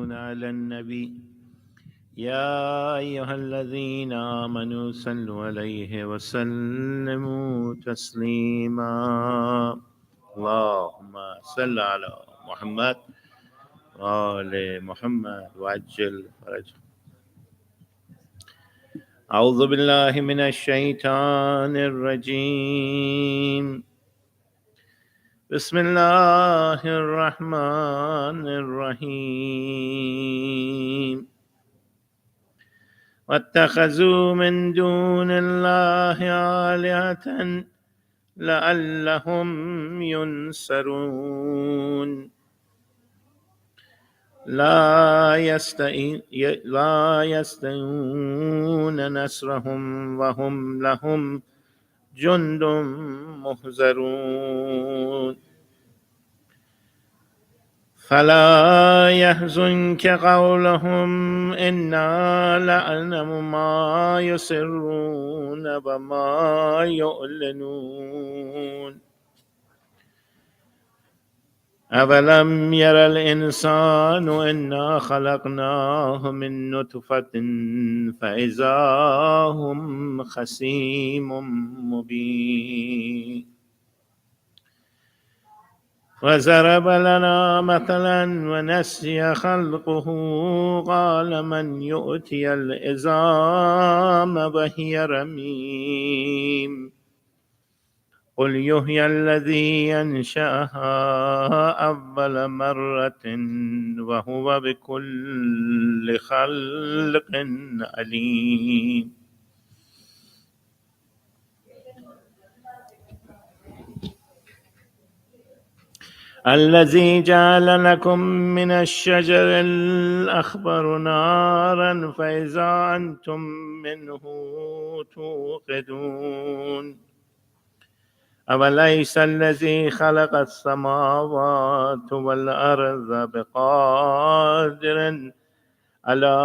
يصلون على النبي يا أيها الذين آمنوا صلوا عليه وسلموا تسليما اللهم صل على محمد وآل محمد وعجل فرجهم. أعوذ بالله من الشيطان الرجيم. بسم الله الرحمن الرحيم. واتخذوا من دون الله آلهة لعلهم ينصرون لا يستطيعون نصرهم وهم لهم جند محضرون فلا يحزنك قولهم إنا نعلم ما يسرون وما يعلنون أولم ير الإنسان إنا خلقناه من نطفة فإذا هم خصيم مبين وضرب لنا مثلا ونسي خلقه قال من يؤتي العظام وهي رميم قل يحيي الذي أنشأها أول مرة وهو بكل خلق عليم الذي جعل لكم من الشجر الأخضر نارا فإذا أنتم منه توقدون أوليس الذي خلق السماوات والأرض بقادر على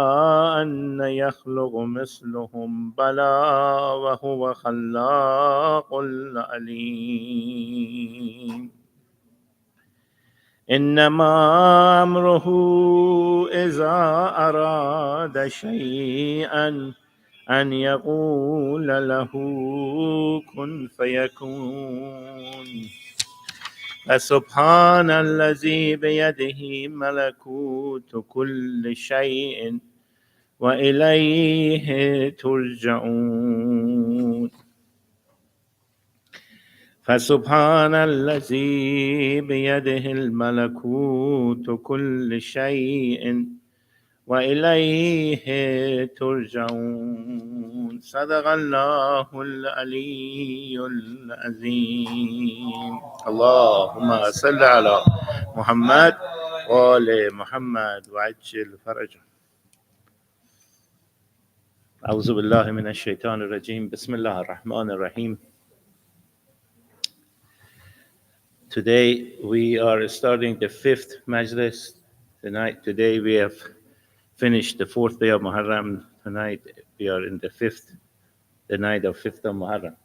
أن يخلق مثلهم بلى وهو خلاق العليم إنما أمره إذا أراد شيئا أن يقول له كن فيكون فسبحان الذي بيده ملكوت كل شيء وإليه ترجعون فسبحان الذي بيده الملكوت كل شيء وإليه ترجعون صدق الله العلي العظيم. اللهم صل على محمد وآل محمد وعجل فرجهم. أعوذ بالله من الشيطان الرجيم. بسم الله الرحمن الرحيم. Today we are starting the fifth Majlis. Today we have finished the fourth day of Muharram. Tonight we are in the night of fifth of Muharram.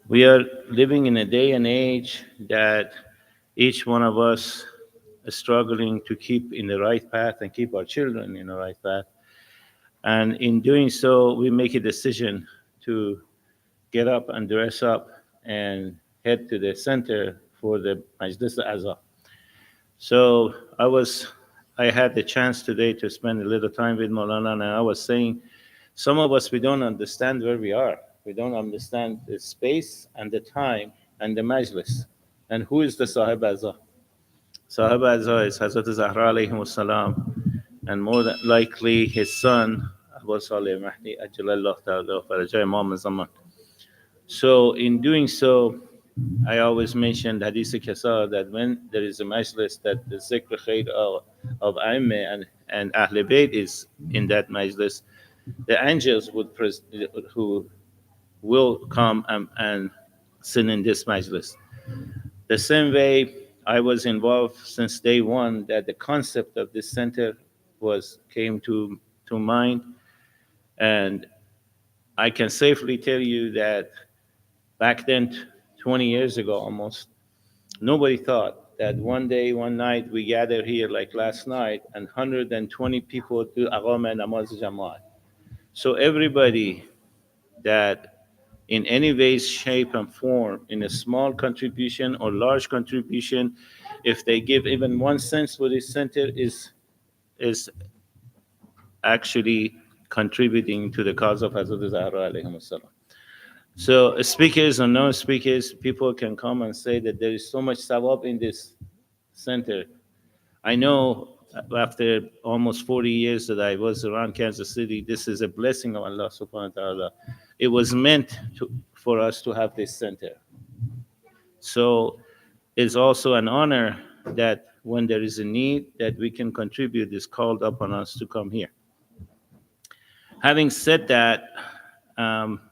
We are living in a day and age that each one of us is struggling to keep in the right path and keep our children in the right path. And in doing so, we make a decision to get up and dress up and head to the center for the Majlis-2023-07-22. So I had the chance today to spend a little time with Maulana, and I was saying, some of us, we don't understand where we are. We don't understand the space and the time and the Majlis. And who is the Sahib Azza? Sahib Azza is Hazrat Az-Zahra Islamic, and more than likely his son, Abu Salih Mahdi, Ajalallah Ta'ala, Farajah Imam Zaman. So in doing so, I always mentioned Hadith Kasa that when there is a majlis that the zikr khair of Aimeh and Ahl Bayt is in that majlis, the angels who will come and sit in this majlis. The same way I was involved since day one that the concept of this center came to mind, and I can safely tell you that back then, 20 years ago almost, Nobody thought that one day, one night, we gather here like last night, and 120 people do Aqama Namaz Jama'at. So everybody that in any way, shape, and form, in a small contribution or large contribution, if they give even 1 cent for this center, is actually contributing to the cause of Hazrat Zahra alayhi salam. So speakers or non-speakers, people can come and say that there is so much sawab in this center. I know after almost 40 years that I was around Kansas City, this is a blessing of Allah subhanahu wa ta'ala. It was meant for us to have this center. So it's also an honor that when there is a need that we can contribute is called upon us to come here. Having said that, um,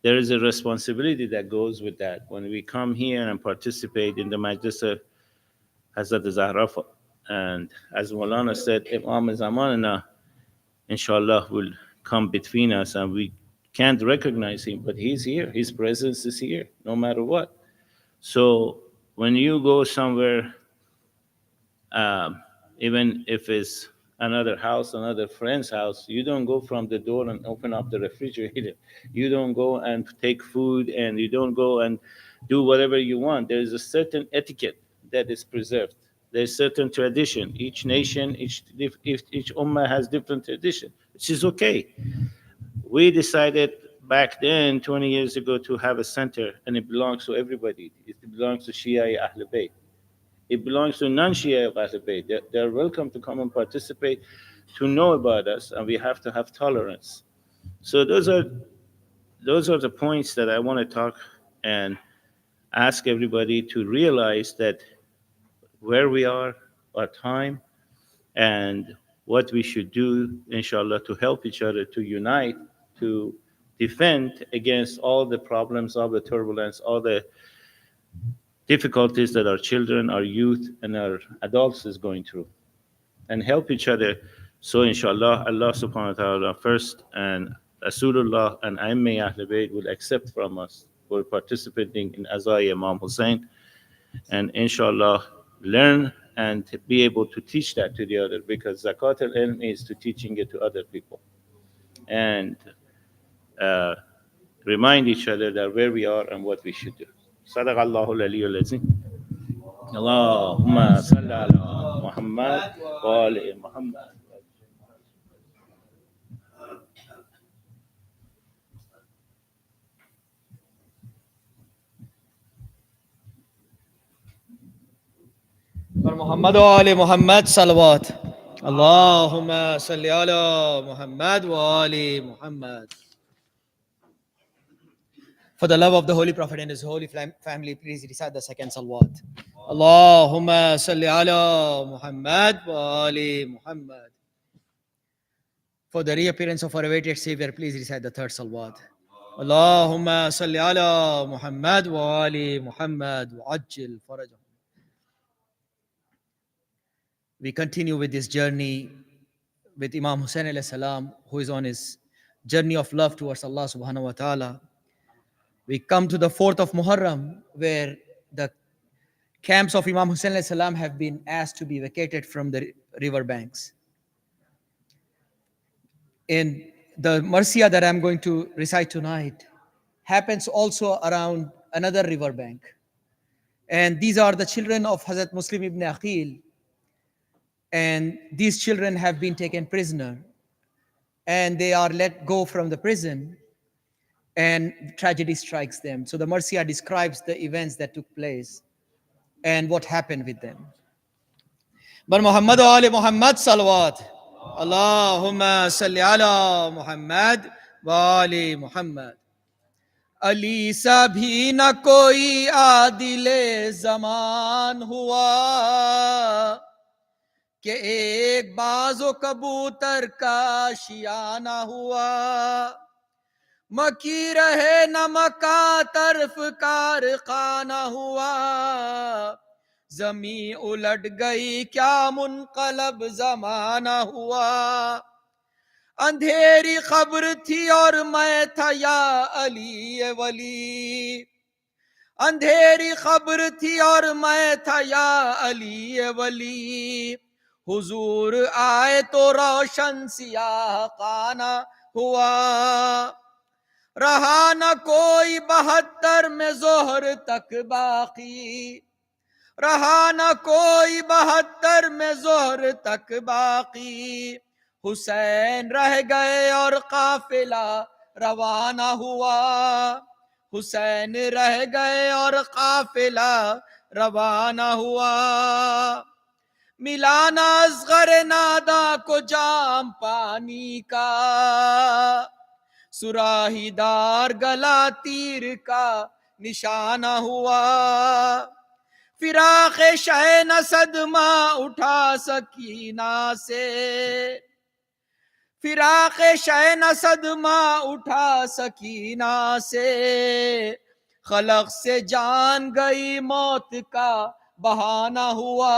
there is a responsibility that goes with that. When we come here and participate in the Majlis of Hazrat Zahra, and as Maulana said, Imam Zamanana, inshallah, will come between us, and we can't recognize him, but he's here. His presence is here, no matter what. So when you go somewhere, even if it's another house, another friend's house, you don't go from the door and open up the refrigerator. You don't go and take food, and you don't go and do whatever you want. There is a certain etiquette that is preserved. There's certain tradition. Each nation, each ummah has different tradition, which is okay. We decided back then, 20 years ago, to have a center, and it belongs to everybody. It belongs to Shia Ahl Bayt. It belongs to non-Shia Ahl Bayt. They're welcome to come and participate, to know about us, and we have to have tolerance. So those are the points that I want to talk and ask everybody to realize that where we are, our time, and what we should do, inshallah, to help each other, to unite, to defend against all the problems, all the turbulence, all the difficulties that our children, our youth, and our adults is going through, and help each other. So, inshallah, Allah subhanahu wa ta'ala first, and Rasulullah and Aimma Ahl Bayt will accept from us for participating in Azai Imam Hussein, and inshallah, learn and be able to teach that to the other, because zakat al-ilm is to teaching it to other people, and remind each other that where we are and what we should do. صدق الله العلي العظيم. اللهم صل على محمد وآل محمد. محمد وآل محمد صلوات. اللهم صل على محمد وآل محمد. For the love of the Holy Prophet and his holy family, please recite the second salawat. Allahumma salli ala Muhammad wa ali Muhammad. For the reappearance of our awaited Savior, please recite the third salawat. Allahumma salli ala Muhammad wa ali Muhammad wa ajil farajah. We continue with this journey with Imam Hussein alayhi salam, who is on his journey of love towards Allah subhanahu wa ta'ala. We come to the 4th of Muharram, where the camps of Imam Hussein alayhi salam have been asked to be vacated from the river banks. And the Marsiya that I'm going to recite tonight happens also around another river bank. And these are the children of Hazrat Muslim ibn Aqil. And these children have been taken prisoner, and they are let go from the prison, and tragedy strikes them. So the Marsiya describes the events that took place and what happened with them. Bar Muhammad wa ali Muhammad salawat. Allahumma salli ala Muhammad wa ali Muhammad. Ali सा भी न कोई आदिले ज़मान हुआ कि एक बाज़ो कबूतर का शियाना हुआ, मकी रहे न मका तरफ कार खाना हुआ, जमी उलट गई क्या मुनकलब जमाना हुआ, अंधेरी खबर थी और मैं था या अली वली, اندھیری خبر تھی اور میں تھا یا علی ولی، حضور آئے تو روشن سیاہ خانہ ہوا، رہا نہ کوئی 72 میں ظہر تک باقی، رہا نہ کوئی 72 میں ظہر تک باقی، حسین رہ گئے اور قافلہ روانہ ہوا، حسین رہ گئے اور قافلہ روانہ ہوا، ملانا اصغر نادا کو جام پانی کا، سراہی دار گلا تیر کا نشانہ ہوا، فراق شہ نہ صدمہ اٹھا سکینہ سے، فراق شہ نہ صدمہ اٹھا سکینہ سے، خلق سے جان گئی موت کا بہانہ ہوا،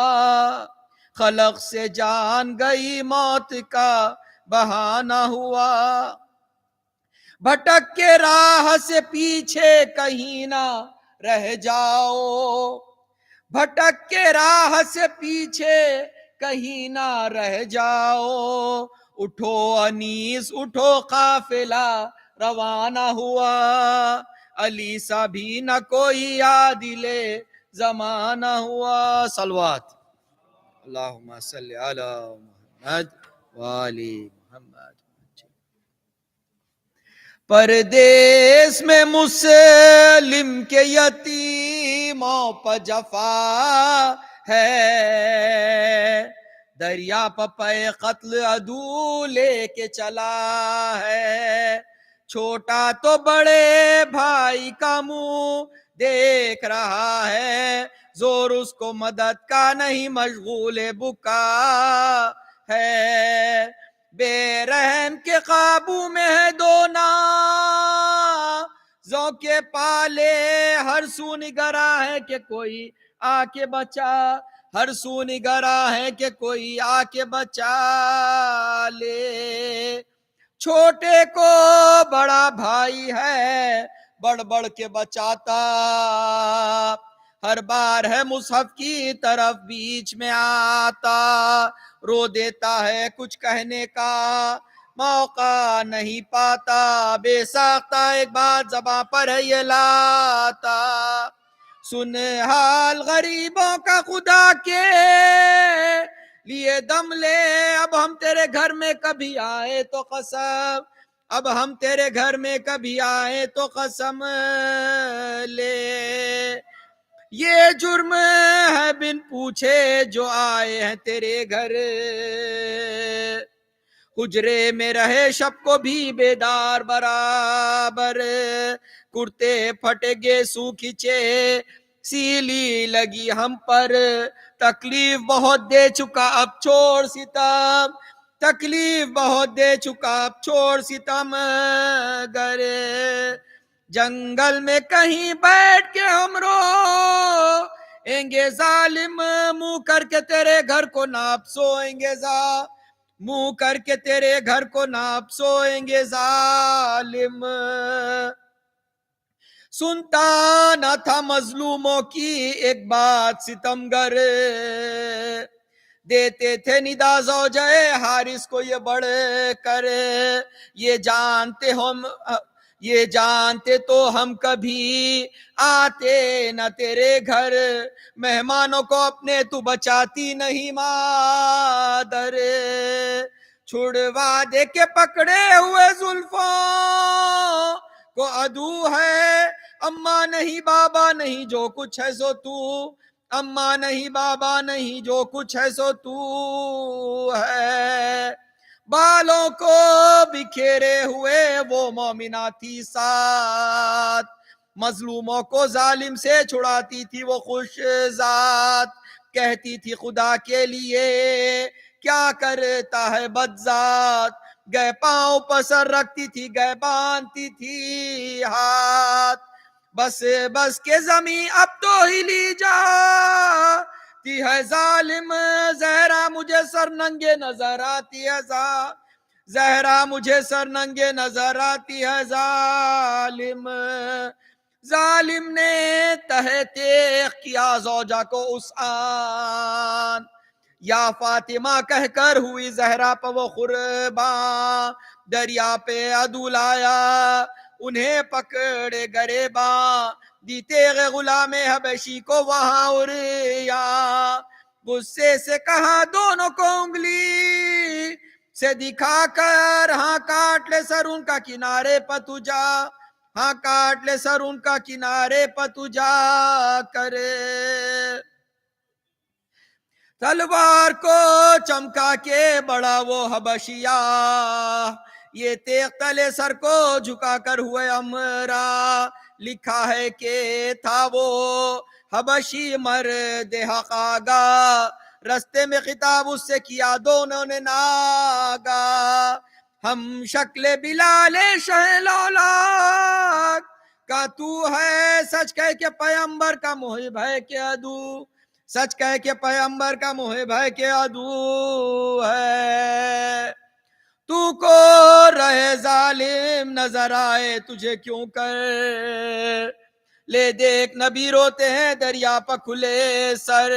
خلق سے جان گئی موت کا بہانہ ہوا، بھٹک کے راہ سے پیچھے کہیں نہ رہ جاؤ، بھٹک کے راہ سے پیچھے کہیں نہ رہ جاؤ، اٹھو انیس اٹھو قافلہ روانہ ہوا، علی سا بھی نہ کوئی عادل زمانہ ہوا، صلوات اللہم صلی علی محمد وآل محمد۔ پردیس میں مسلم کے یتیموں پر جفا ہے، دریا پہ قتل عدو لے کے چلا ہے، چھوٹا تو بڑے بھائی کا منہ دیکھ رہا ہے، زور اس کو مدد کا نہیں مشغول بکا ہے، بے رحم کے قابو میں ہے دونا ذوقے پالے، ہر سو نگرا ہے کہ کوئی آ کے بچا، ہر سو نگرا ہے کہ کوئی آ کے بچا لے، چھوٹے کو بڑا بھائی ہے بڑھ بڑھ کے بچاتا، ہر بار ہے مصحف کی طرف بیچ میں آتا، رو دیتا ہے کچھ کہنے کا موقع نہیں پاتا، بے ساختہ ایک بات زباں پر ہے یہ لاتا، سن حال غریبوں کا خدا کے لیے دم لے، اب ہم تیرے گھر میں کبھی آئے تو قسم، اب ہم تیرے گھر میں کبھی آئے تو قسم لے، یہ جرم ہے بن پوچھے جو آئے ہیں تیرے گھر، حجرے میں رہے شب کو بھی بیدار برابر، کرتے پھٹے گے سو کھچے سیلی لگی ہم پر، تکلیف بہت دے چکا اب چھوڑ ستم، تکلیف بہت دے چکا اب چھوڑ ستم گر، جنگل میں کہیں بیٹھ کے ہم رویں گے ظالم، منہ کر کے تیرے گھر کو ناپ سوئیں گے منہ کر کے تیرے گھر کو ناپ سوئیں گے ظالم، سنتا نہ تھا مظلوموں کی ایک بات ستمگر، دیتے تھے ندا زوجہ حارث کو یہ بڑھ کر، یہ جانتے تو ہم کبھی آتے نہ تیرے گھر، مہمانوں کو اپنے تو بچاتی نہیں مادر، چھڑوا دے کے پکڑے ہوئے زلفوں کو عدو ہے، اماں نہیں بابا نہیں جو کچھ ہے سو تو، اماں نہیں بابا نہیں جو کچھ ہے سو تو ہے، بالوں کو بکھیرے ہوئے وہ مومنہ تھی ساتھ، مظلوموں کو ظالم سے چھڑاتی تھی وہ خوش ذات، کہتی تھی خدا کے لیے کیا کرتا ہے بدذات، گئے پاؤں پسر رکھتی تھی گئے باندھتی تھی ہاتھ، بس بس کے زمین اب تو ہلی جاتی ہے ظالم، زہرا مجھے سر ننگے نظر آتی ہے زہرا مجھے سر ننگے نظر آتی ہے ظالم، ظالم نے تہ تیغ کیا زوجہ کو اس آن، یا فاطمہ کہہ کر ہوئی زہرا پہ وہ قرباں، دریا پہ عدو لایا انہیں پکڑے گریباں، دی تیغ غلام حبشی کو وہاں اریا، غصے سے کہا دونوں کو انگلی سے دکھا کر، ہاں کاٹ لے سر ان کا کنارے پہ تو جا، ہاں کاٹ لے سر ان کا کنارے پہ تو جا کر، تلوار کو چمکا کے بڑا وہ حبشیہ، یہ تیغ تلے سر کو جھکا کر ہوئے امرا، لکھا ہے کہ تھا وہ حبشی مرد حق آگا، رستے میں خطاب اس سے کیا دونوں نے ناگا، ہم شکل بلال شہ لولاک کا تو ہے، سچ کہہ کے پیغمبر کا محب ہے کہ عدو، سچ کہہ کے پیغمبر کا محب ہے کہ عدو ہے، تو کو رہے ظالم نظر آئے تجھے کیوں کر، لے دیکھ نبی روتے ہیں دریا پہ کھلے سر،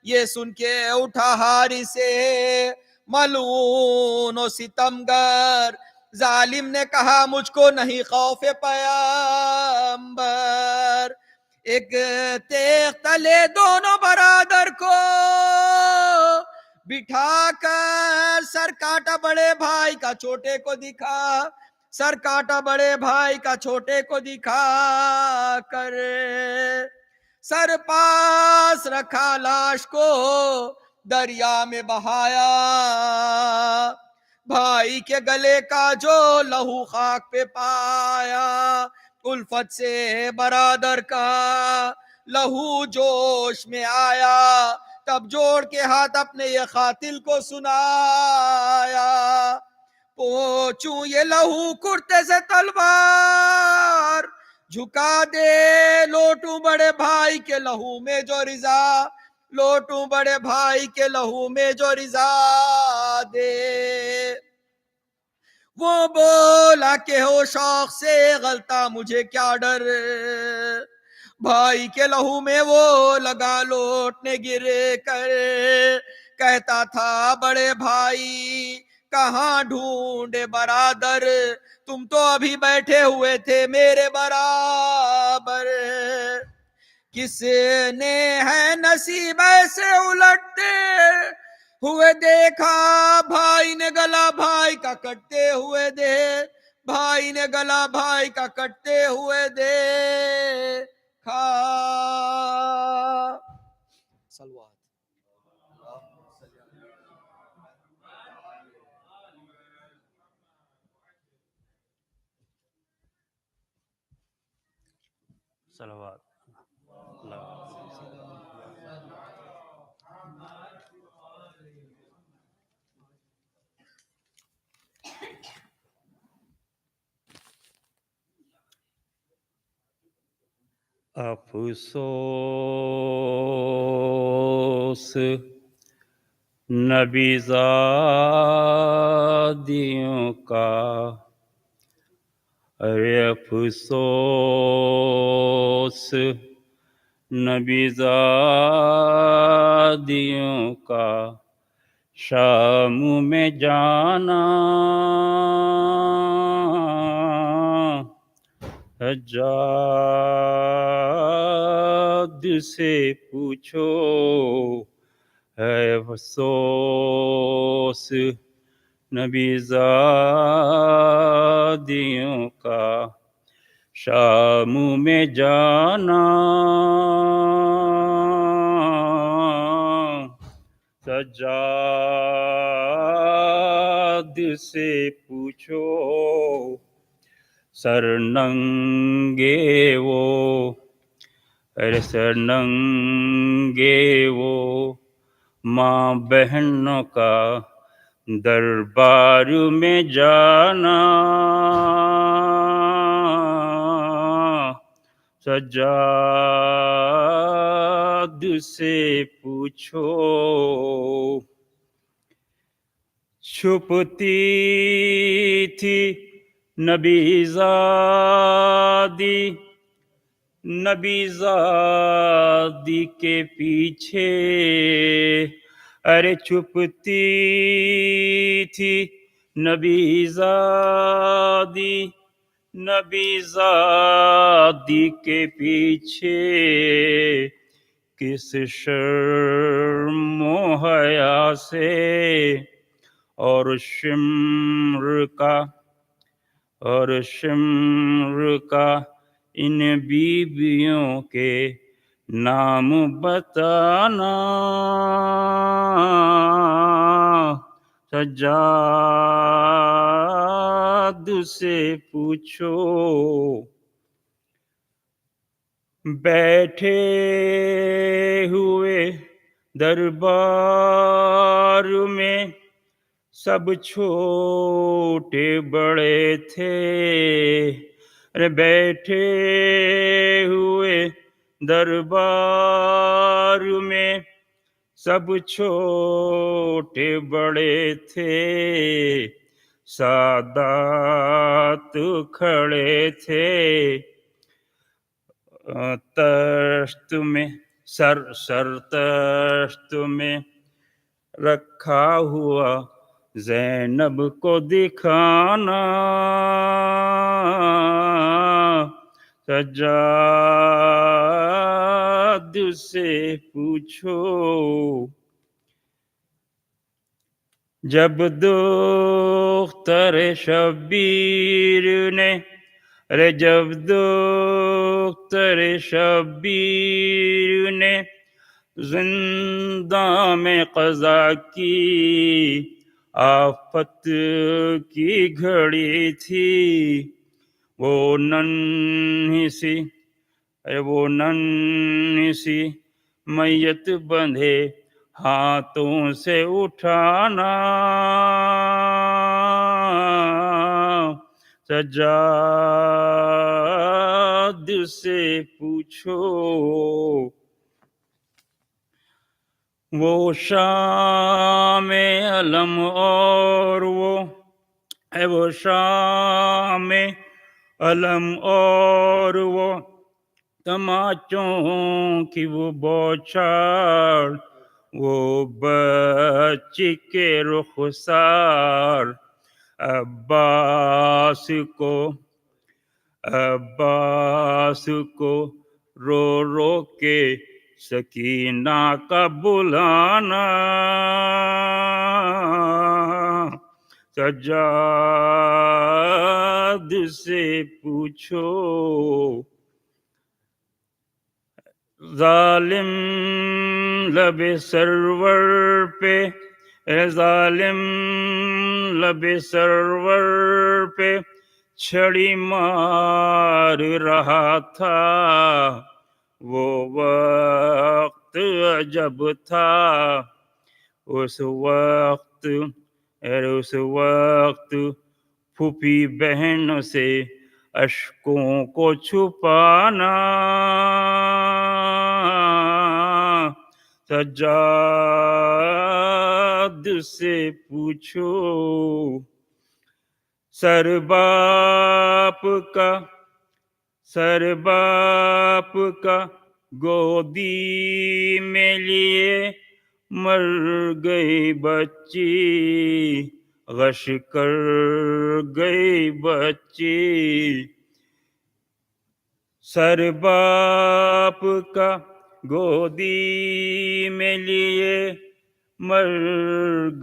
یہ سن کے اٹھا ہاری سے ملعون و ستمگر، ظالم نے کہا مجھ کو نہیں خوف پیغمبر، ایک تیغ تلے دونوں برادر کو بٹھا کر، سر کاٹا بڑے بھائی کا چھوٹے کو دکھا، سر کاٹا بڑے بھائی کا چھوٹے کو دکھا کر، سر پاس رکھا لاش کو دریا میں بہایا، بھائی کے گلے کا جو لہو خاک پہ پایا، الفت سے برادر کا لہو جوش میں آیا، تب جوڑ کے ہاتھ اپنے یہ قاتل کو سنایا، پوچھوں یہ لہو کرتے سے تلوار جھکا دے، لوٹوں بڑے بھائی کے لہو میں جو رضا، لوٹوں بڑے بھائی کے لہو میں جو رضا دے، وہ بولا کہ ہو شوق سے غلطہ مجھے کیا ڈر، بھائی کے لہو میں وہ لگا لوٹنے گر کر، کہتا تھا بڑے بھائی کہاں ڈھونڈے برادر، تم تو ابھی بیٹھے ہوئے تھے میرے برابر، کس نے ہے نصیب ایسے الٹتے ہوئے دیکھا، بھائی نے گلا بھائی کا کٹتے ہوئے دے، بھائی نے گلا بھائی کا کٹتے ہوئے دیکھا، صلوات۔ صلوات اللہ افسوس نبی زادیوں کا، ارے افسوس نبی زادیوں کا، شام میں جانا حجاج سے پوچھو، ہے افسوس نبی زادیوں کا، شام میں جانا سجاد سے پوچھو، سر ننگے وہ، ارے سر ننگے وہ ماں بہنوں کا، دربار میں جانا سجاد سے پوچھو، چھپتی تھی نبی زادی نبی زادی کے پیچھے ارے چھپتی تھی نبی زادی کے پیچھے کس شرم و حیا سے اور شمر کا ان بیویوں کے نام بتانا سجاد سے پوچھو بیٹھے ہوئے دربار میں سب چھوٹے بڑے تھے ارے بیٹھے ہوئے دربار میں سب چھوٹے بڑے تھے سادات کھڑے تھے تشت میں سر تشت میں رکھا ہوا زینب کو دکھانا سجاد سے پوچھو جب دختر شبیر نے جب دختر شبیر نے زنداں میں قضا کی آفت کی گھڑی تھی وہ ننھی سی میت بندھے ہاتھوں سے اٹھانا سجاد سے پوچھو وہ شام علم اور وہ شام علم اور وہ تماچوں کی وہ بوچھاڑ وہ بچی کے رخسار عباس کو رو رو کے سکینہ کا بلانا سجاد سے پوچھو ظالم لب سرور پہ چھڑی مار رہا تھا وہ وقت عجب تھا اس وقت پھوپھی بہن سے اشکوں کو چھپانا سجاد سے پوچھو سر باپ کا گودی میں لیے مر گئی بچی غش کر گئی بچی سر باپ کا گودی میں لیے مر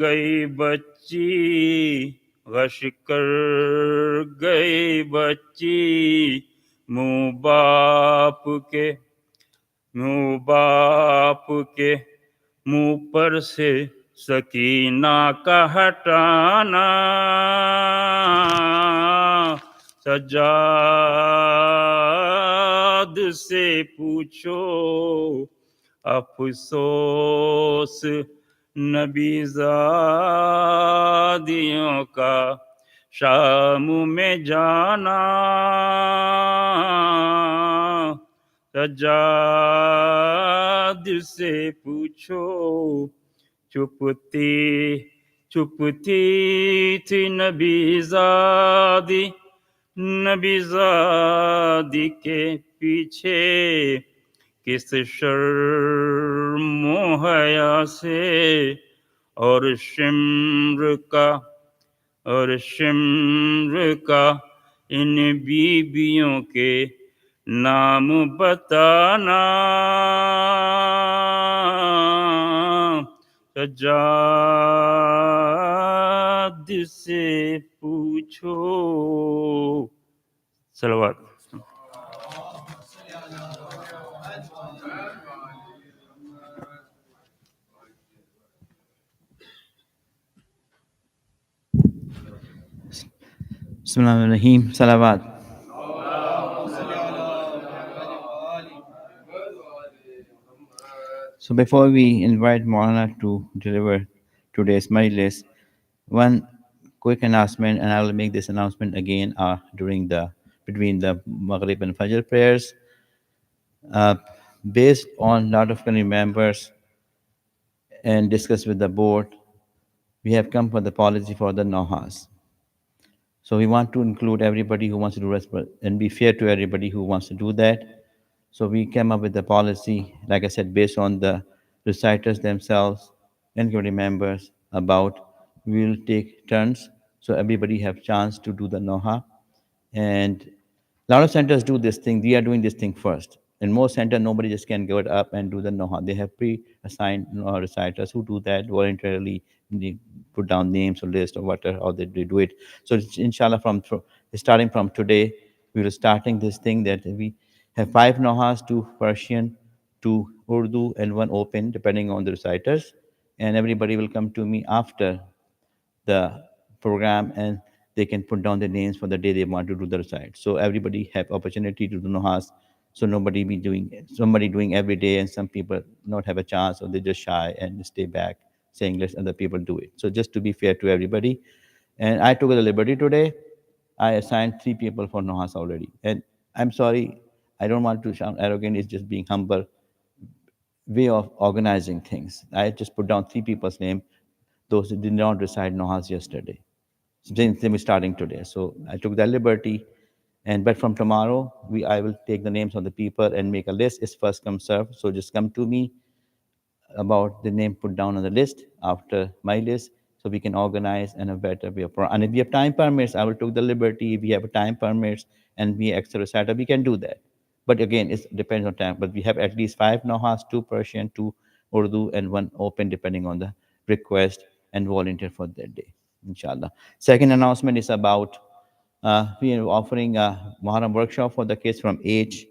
گئی بچی غش کر گئی بچی منہ باپ کے منہ پر سے سکینہ کا ہٹانا سجاد سے پوچھو افسوس نبی زادیوں کا شام میں جانا سجاد سے پوچھو چھپتی تھی نبی زادی नबीज़ादी के पीछे किस शर्म हया से और शिम्र का इन बीबियों के नाम बताना सजाद से पूछो सलवात Bismillahirrahmanirrahim. Salawat. So before we invite Maulana to deliver today's majlis, one quick announcement, and I will make this announcement again between the Maghrib and Fajr prayers. Based on lot of community members and discussed with the board, we have come for the policy for the Nohas. So we want to include everybody who wants to do it and be fair to everybody who wants to do that. So we came up with the policy, like I said, based on the reciters themselves and committee members about we will take turns so everybody have chance to do the Noha. And a lot of centers do this thing. We are doing this thing first. In most centers, nobody just can go up and do the Noha. They have pre-assigned reciters who do that voluntarily. They put down names or list or whatever, how they do it. So inshallah, starting from today, we will starting this thing that we have 5 Nohas, 2 Persian, 2 Urdu, and 1 open, depending on the reciters. And everybody will come to me after the program and they can put down their names for the day they want to do the recite. So everybody have opportunity to do Nohas. So somebody doing every day and some people not have a chance or they just shy and stay back saying let other people do it. So just to be fair to everybody. And I took the liberty today. I assigned 3 people for Nohas already. And I'm sorry, I don't want to sound arrogant, it's just being humble way of organizing things. I just put down 3 people's name, those who did not recite Nohas yesterday. So they were starting today. So I took that liberty. But from tomorrow, I will take the names of the people and make a list. It's first come serve. So just come to me about the name put down on the list after my list, so we can organize in a better way. And if we have time permits, I will take the liberty. If we have time permits and we extra reciter, we can do that. But again, it depends on time. But we have at least 5 Nohas, 2 Persian, 2 Urdu, and 1 open, depending on the request and volunteer for that day, inshallah. Second announcement is about we are offering a Muharram workshop for the kids from age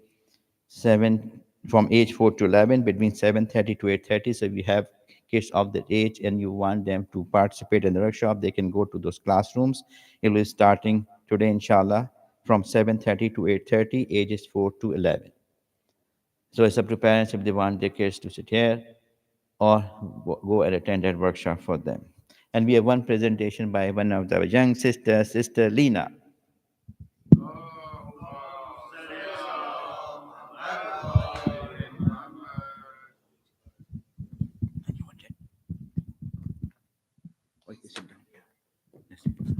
4 to 11, between 7:30 to 8:30. So if you have kids of that age and you want them to participate in the workshop, they can go to those classrooms. It will be starting today, inshallah, from 7:30 to 8:30, ages 4 to 11. So it's up to parents if they want their kids to sit here or go and attend that workshop for them. And we have one presentation by one of our young sisters, Sister Lena.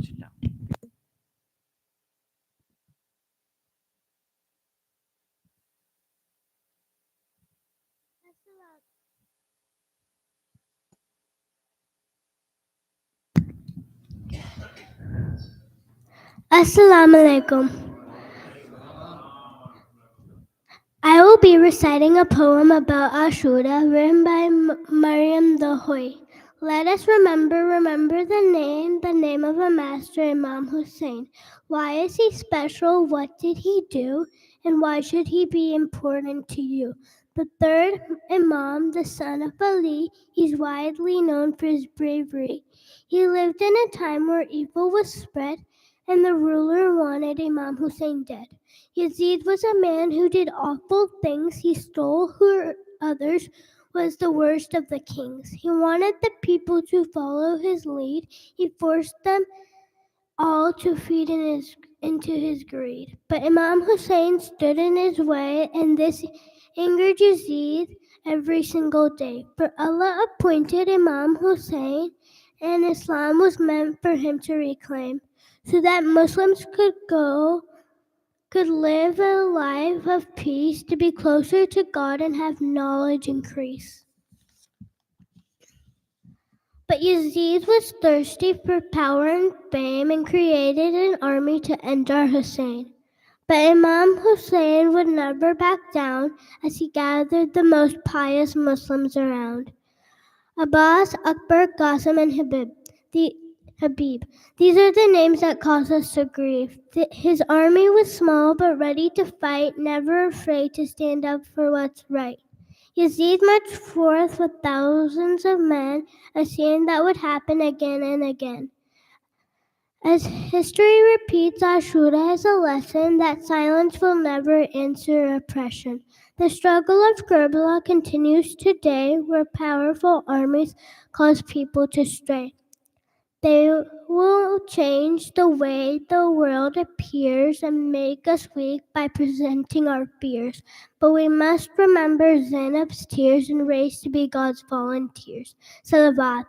Sit down. Assalamu alaikum. I will be reciting a poem about Ashura written by Maryam the Hoy. Let us remember the name of a master, Imam Hussein. Why is he special? What did he do? And why should he be important to you? The third Imam, the son of Ali, is widely known for his bravery. He lived in a time where evil was spread and the ruler wanted Imam Hussein dead. Yazid was a man who did awful things. He stole who others was the worst of the kings. He wanted the people to follow his lead. He forced them all to feed into his greed. But Imam Hussein stood in his way, and this angered Yazid every single day. For Allah appointed Imam Hussein, and Islam was meant for him to reclaim, so that Muslims could go could live a life of peace, to be closer to God and have knowledge increase. But Yazid was thirsty for power and fame and created an army to enter Hussein. But Imam Hussein would never back down as he gathered the most pious Muslims around. Abbas, Akbar, Qasim, and Habib. These are the names that cause us to grieve. His army was small but ready to fight, never afraid to stand up for what's right. Yazid marched forth with thousands of men, a scene that would happen again and again. As history repeats, Ashura is a lesson that silence will never answer oppression. The struggle of Karbala continues today, where powerful armies cause people to stray. They will change the way the world appears and make us weak by presenting our fears. But we must remember Zainab's tears and raise to be God's volunteers. Salawat.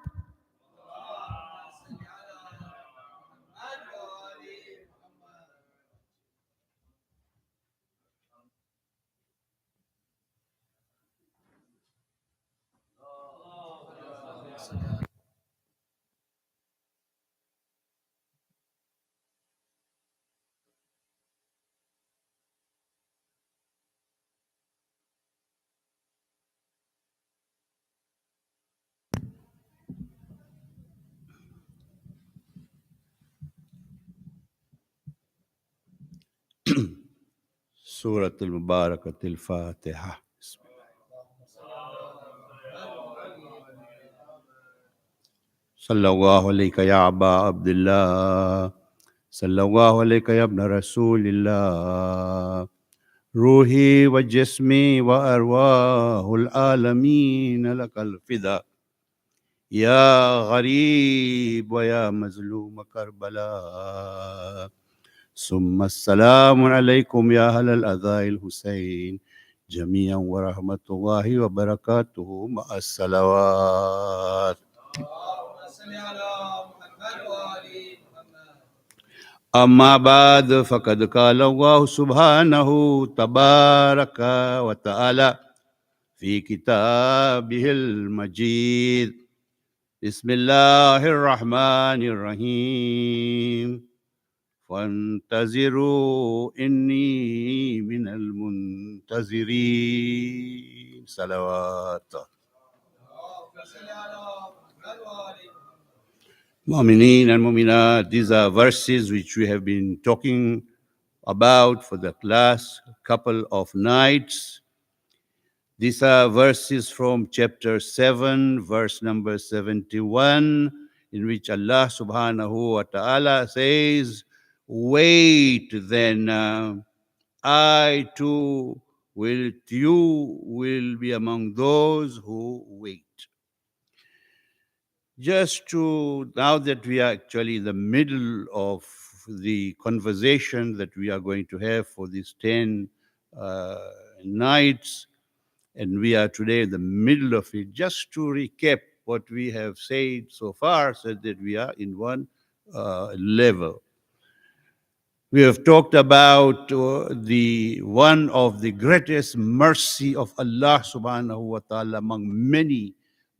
سورة المباركة الفاتحة. صلى الله عليك يا أبا عبد الله، صلى الله عليك يا ابن رسول الله، روحي وجسمي وأرواح العالمين لك الفداء، يا غريب ويا مظلوم كربلاء، ثم السلام عليكم يا أهل الأذى الحسين جميعا ورحمة الله وبركاته مع الصلوات. أما بعد فقد قال الله سبحانه تبارك وتعالى في كتابه المجيد: بسم الله الرحمن الرحيم، فانتظروا إني من المنتظرين. صلوات. Mu'mineen and Mu'minat, these are verses which we have been talking about for the last couple of nights. These are verses from chapter 7, verse number 71, in which Allah subhanahu wa ta'ala says, wait then, I too you will be among those who wait. Just to, now that we are actually in the middle of the conversation that we are going to have for these 10 nights, and we are today in the middle of it, just to recap what we have said so far, so that we are in one level. We have talked about the one of the greatest mercy of Allah subhanahu wa ta'ala among many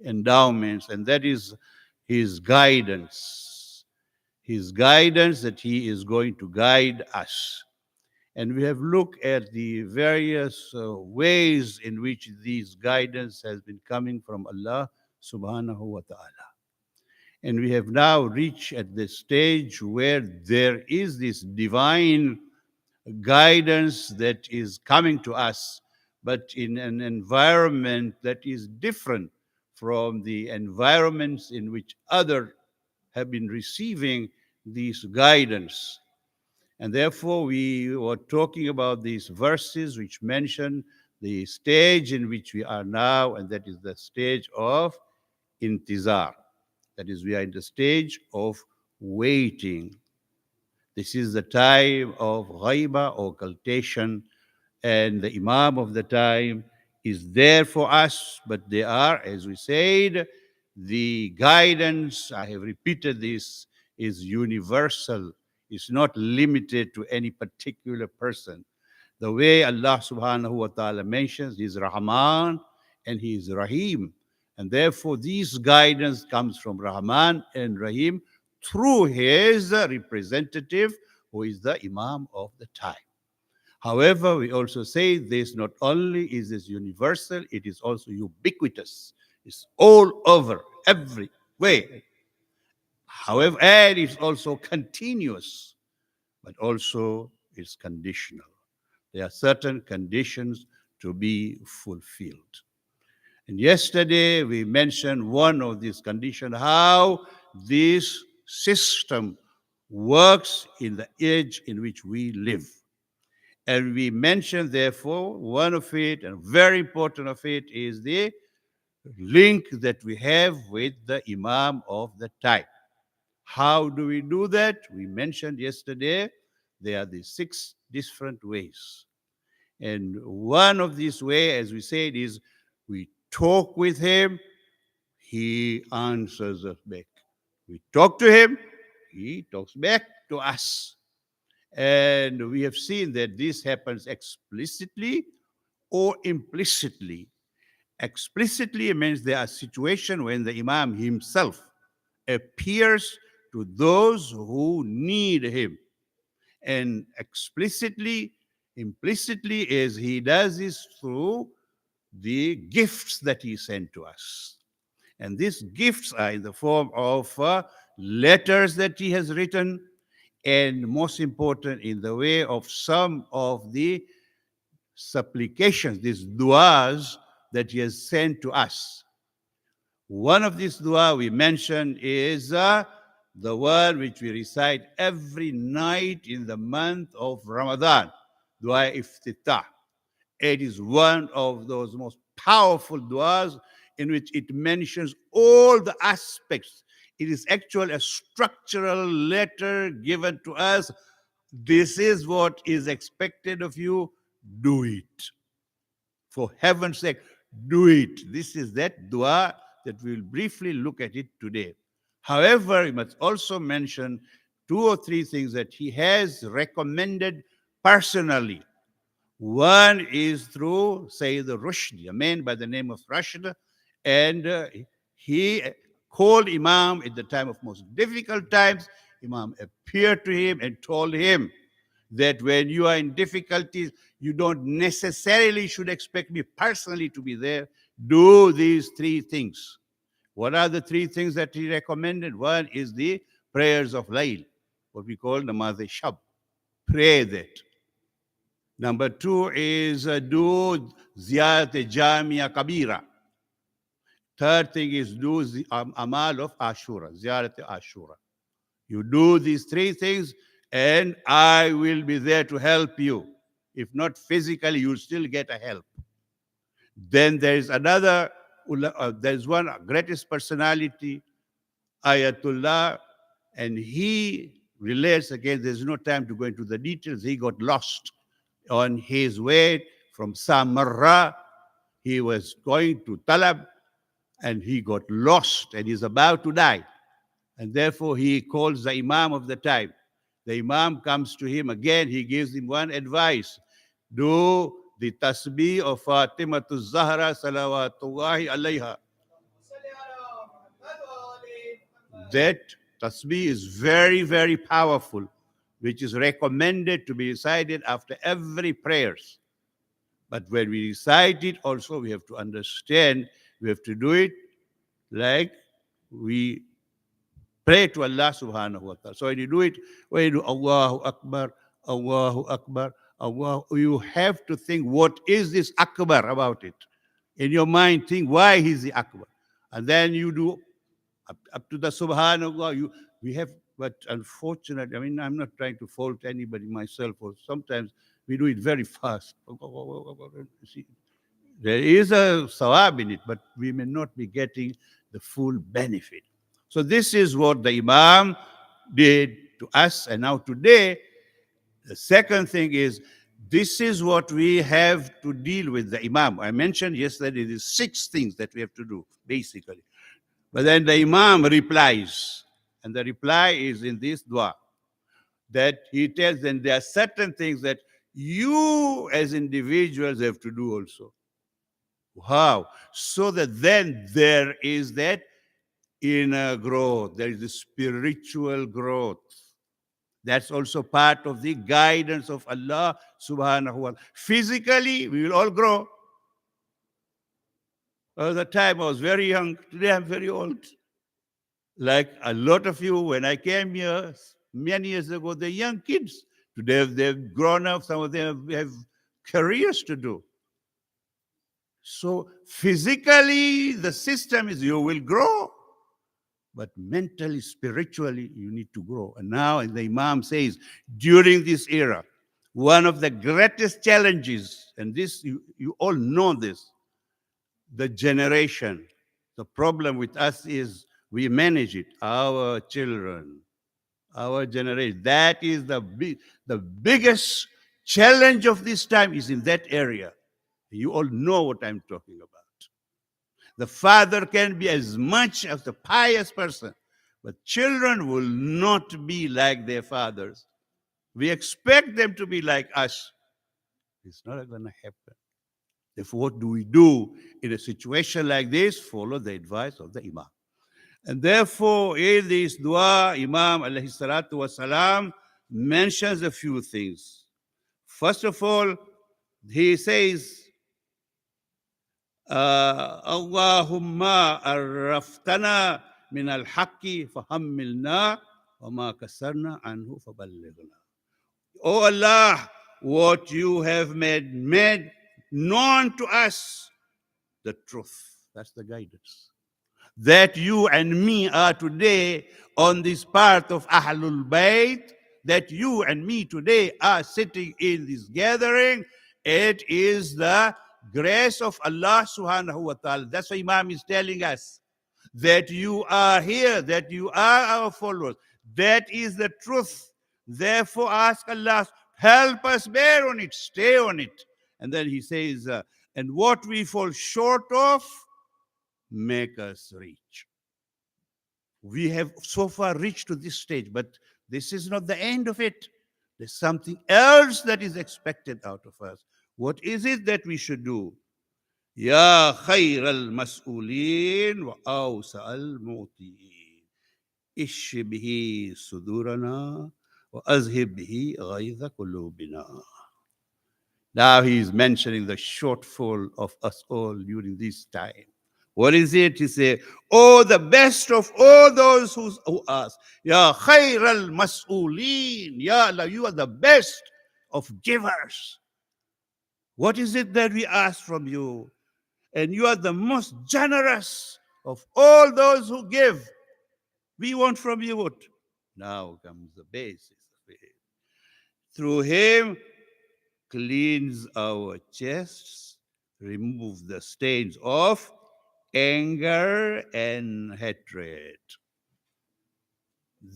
endowments, and that is His guidance. His guidance, that He is going to guide us. And we have looked at the various ways in which this guidance has been coming from Allah subhanahu wa ta'ala. And we have now reached at the stage where there is this divine guidance that is coming to us, but in an environment that is different from the environments in which others have been receiving this guidance. And therefore, we were talking about these verses which mention the stage in which we are now, and that is the stage of intizar. That is, we are in the stage of waiting. This is the time of ghaiba, occultation, and the imam of the time is there for us, but they are, as we said, the guidance, I have repeated this, is universal. It's not limited to any particular person. The way Allah subhanahu wa ta'ala mentions, He is Rahman and He is Rahim. And therefore, this guidance comes from Rahman and Rahim through His representative, who is the Imam of the time. However, we also say this not only is this universal, it is also ubiquitous. It's all over, every way. However, and it's also continuous, but also it's conditional. There are certain conditions to be fulfilled. And yesterday we mentioned one of these conditions, how this system works in the age in which we live. And we mentioned, therefore, one of it, and very important of it, is the link that we have with the Imam of the time. How do we do that? We mentioned yesterday, there are the 6 different ways. And one of these ways, as we said, is we talk with him, he answers us back. We talk to him, he talks back to us. And we have seen that this happens explicitly or implicitly. Explicitly means there are situations when the Imam himself appears to those who need him. And explicitly, implicitly is he does this through the gifts that he sent to us. And these gifts are in the form of letters that he has written, and most important, in the way of some of the supplications, these du'as that he has sent to us. One of these dua we mentioned is the one which we recite every night in the month of Ramadan, Dua Iftitah. It is one of those most powerful duas in which it mentions all the aspects. It is actually a structural letter given to us. This is what is expected of you. Do it. For heaven's sake, do it. This is that dua that we'll briefly look at it today. However, we must also mention 2 or 3 things that he has recommended personally. One is through Sayyid Rushdie, a man by the name of Rashid, and he called Imam at the time of most difficult times. Imam appeared to him and told him that when you are in difficulties, you don't necessarily should expect me personally to be there. Do these 3 things. What are the 3 things that he recommended? One is the prayers of Layl, what we call namaz-e-shab. Pray that. Number 2 is do ziyarat-e-jamia kabira. Third thing is do the amal of Ashura, ziyarat-e-Ashura. You do these 3 things, and I will be there to help you. If not physically, you'll still get a help. Then there is another, there's one greatest personality, Ayatullah, and he relates, again, there's no time to go into the details, he got lost on his way from Samarra. He was going to Talab, and he got lost, and he's about to die. And therefore, he calls the Imam of the time. The Imam comes to him again, he gives him one advice. Do the tasbih of Az-Zahra salawatullahi alayha. That tasbih is very, very powerful, which is recommended to be recited after every prayers. But when we recite it, also we have to understand, we have to do it like we pray to Allah subhanahu wa ta'ala. So when you do it, when you do Allahu Akbar, Allahu Akbar, Allah, you have to think, what is this Akbar about it? In your mind, think, why is the Akbar? And then you do up to the Subhanallah. We have, but unfortunately, I mean, I'm not trying to fault anybody, myself, or sometimes we do it very fast. See, there is a sawab in it, but we may not be getting the full benefit. So this is what the Imam did to us. And now today, the second thing is, this is what we have to deal with the Imam. I mentioned yesterday, there's 6 things that we have to do, basically. But then the Imam replies, and the reply is in this dua. that he tells them there are certain things that you as individuals have to do also. How? So that then there is that inner growth, there is the spiritual growth. That's also part of the guidance of Allah subhanahu wa ta'ala. Physically, we will all grow. At the time I was very young, today I'm very old. Like a lot of you, when I came here many years ago, they're young kids. Today they've grown up, some of them have careers to do. So physically, the system is you will grow, but mentally, spiritually, you need to grow. And now, as the Imam says, during this era, one of the greatest challenges, and this you all know this, the generation. The problem with us is we manage it. Our children, our generation. That is the biggest challenge of this time is in that area. You all know what I'm talking about. The father can be as much as a pious person, but children will not be like their fathers. We expect them to be like us. It's not going to happen. Therefore, what do we do in a situation like this? Follow the advice of the Imam. And therefore, in this dua, Imam alayhi salatu wasalam mentions a few things. First of all, he says, Allahumma arraftana min al-haqqi fahammilna wa ma kasarna anhu faballighna. Oh Allah, what you have made known to us, the truth. That's the guidance. That you and me are today on this part of Ahlul Bayt, that you and me today are sitting in this gathering, it is the grace of Allah subhanahu wa ta'ala. That's what Imam is telling us. That you are here, that you are our followers. That is the truth. Therefore ask Allah, help us bear on it, stay on it. And then he says, and what we fall short of, make us reach. We have so far reached to this stage, but this is not the end of it. There's something else that is expected out of us. What is it that we should do? Ya khayr al-mas'ulin wa awsa al-mu'tiin. Ishi bihi sudurana wa azhib bihi ghayza qulubina. Now he is mentioning the shortfall of us all during this time. What is it? He says, oh, the best of all those who ask. Ya khayr al-mas'ulin. Ya Allah, you are the best of givers. What is it that we ask from you? And you are the most generous of all those who give. We want from you what? Now comes the basis of it. Through him, cleanse our chests, remove the stains of anger and hatred.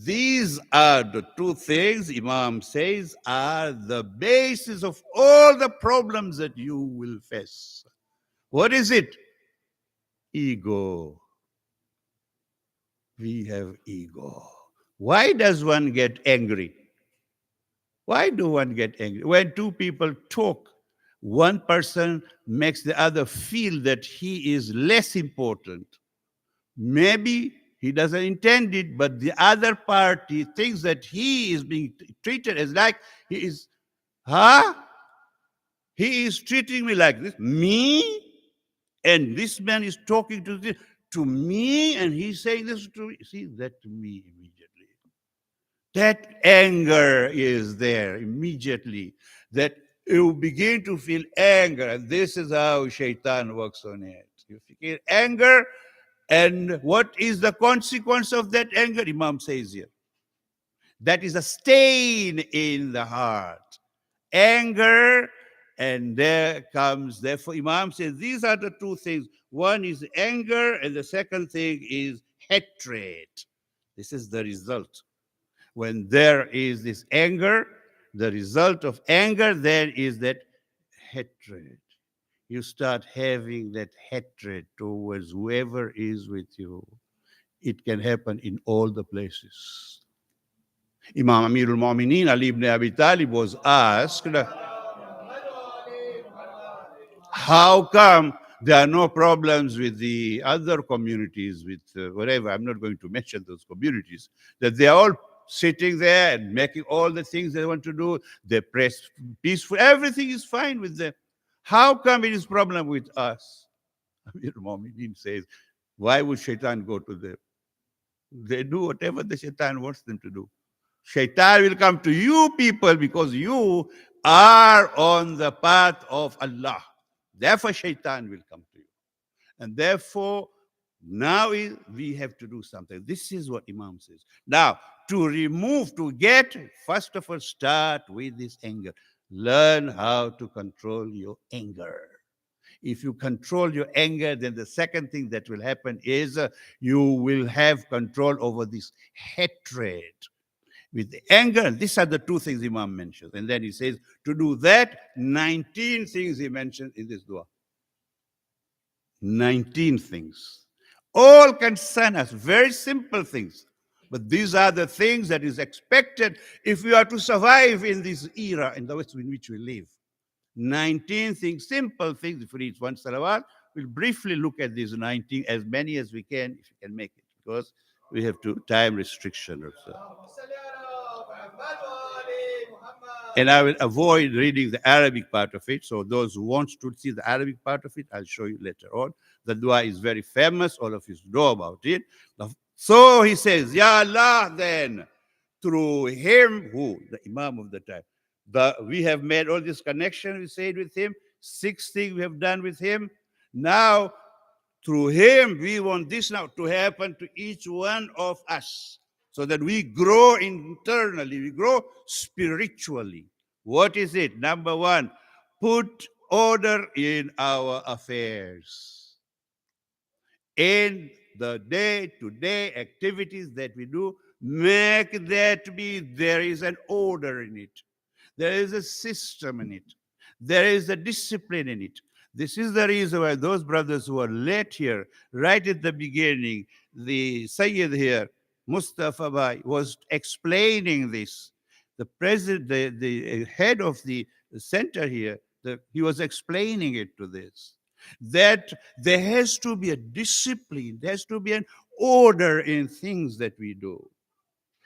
These are the two things, Imam says, are the basis of all the problems that you will face. What is it? Ego. We have ego. Why does one get angry? Why do one get angry? When two people talk, one person makes the other feel that he is less important. Maybe he doesn't intend it, but the other party thinks that he is being treated as like he is, he is treating me like this. Me? And this man is talking to me, and he's saying this to me. See, that to me immediately. That anger is there immediately. That you begin to feel anger, and this is how Shaitan works on it. You feel anger, and what is the consequence of that anger? Imam says here. That is a stain in the heart. Anger, and there comes, therefore, Imam says these are the two things. One is anger, and the second thing is hatred. This is the result. When there is this anger, the result of anger then is that hatred. You start having that hatred towards whoever is with you. It can happen in all the places. Imam Amirul Mu'mineen Ali ibn Abi Talib was asked, how come there are no problems with the other communities, with whatever, I'm not going to mention those communities, that they are all sitting there and making all the things they want to do, they press peaceful, everything is fine with them. How come it is problem with us? Amirul Mu'mineen says, why would shaitan go to them? They do whatever the shaitan wants them to do. Shaitan will come to you people because you are on the path of Allah. Therefore, shaitan will come to you. And therefore, now we have to do something. This is what Imam says. Now, to get, first of all, start with this anger. Learn how to control your anger. If you control your anger, then the second thing that will happen is you will have control over this hatred. With the anger, these are the two things Imam mentions. And then he says, to do that, 19 things he mentioned in this dua. 19 things. All concern us, very simple things. But these are the things that is expected if we are to survive in this era, in the West in which we live. 19 things, simple things. If we read one salawat, we'll briefly look at these 19, as many as we can, if we can make it, because we have to time restriction also. And I will avoid reading the Arabic part of it. So those who want to see the Arabic part of it, I'll show you later on. The dua is very famous. All of you know about it. So he says, Ya Allah, then, through him, who? The Imam of the time. We have made all this connection, we said with him. 6 things we have done with him. Now, through him, we want this now to happen to each one of us, so that we grow internally, we grow spiritually. What is it? Number 1, put order in our affairs. In the day-to-day activities that we do, make that be, there is an order in it. There is a system in it. There is a discipline in it. This is the reason why those brothers who are late here, right at the beginning, the Sayyid here, Mustafa Bhai, was explaining this. The president, the head of the center here, he was explaining it to this. That there has to be a discipline, there has to be an order in things that we do.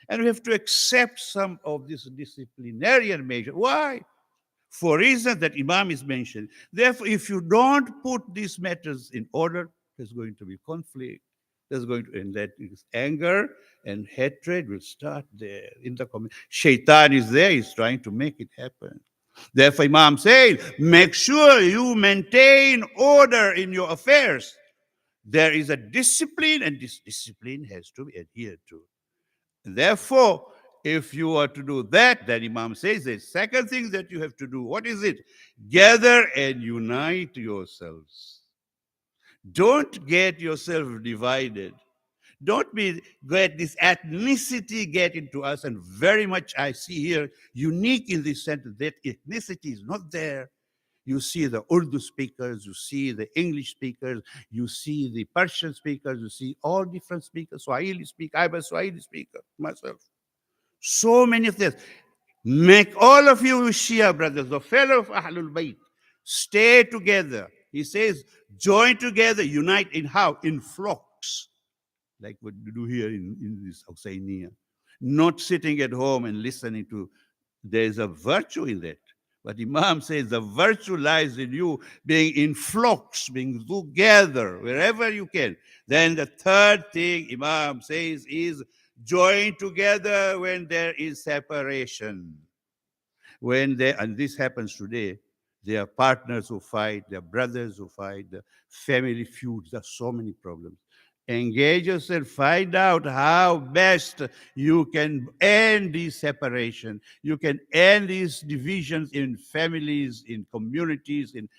And we have to accept some of this disciplinarian measure. Why? For reasons that Imam is mentioned. Therefore, if you don't put these matters in order, there's going to be conflict. There's going to, and that is anger and hatred will start there in the community. Shaitan is there, he's trying to make it happen. Therefore, Imam said, make sure you maintain order in your affairs. There is a discipline, and this discipline has to be adhered to. Therefore, if you are to do that, then Imam says the second thing that you have to do, what is it? Gather and unite yourselves. Don't get yourself divided. Don't get this ethnicity get into us. And very much I see here, unique in this sentence, that ethnicity is not there. You see the Urdu speakers, you see the English speakers, you see the Persian speakers, you see all different speakers. Swahili speaker, I'm a Swahili speaker myself. So many things. Make all of you Shia brothers, the fellow of Ahlul Bayt, stay together. He says, join together, unite in how? In flocks, like what we do here in this Hussainiya. Not sitting at home and listening to, there's a virtue in that. But Imam says the virtue lies in you being in flocks, being together wherever you can. Then the third thing Imam says is join together when there is separation. And this happens today, there are partners who fight, there are brothers who fight, the family feuds, there are so many problems. Engage yourself, find out how best you can end this separation. You can end these divisions in families, in communities, in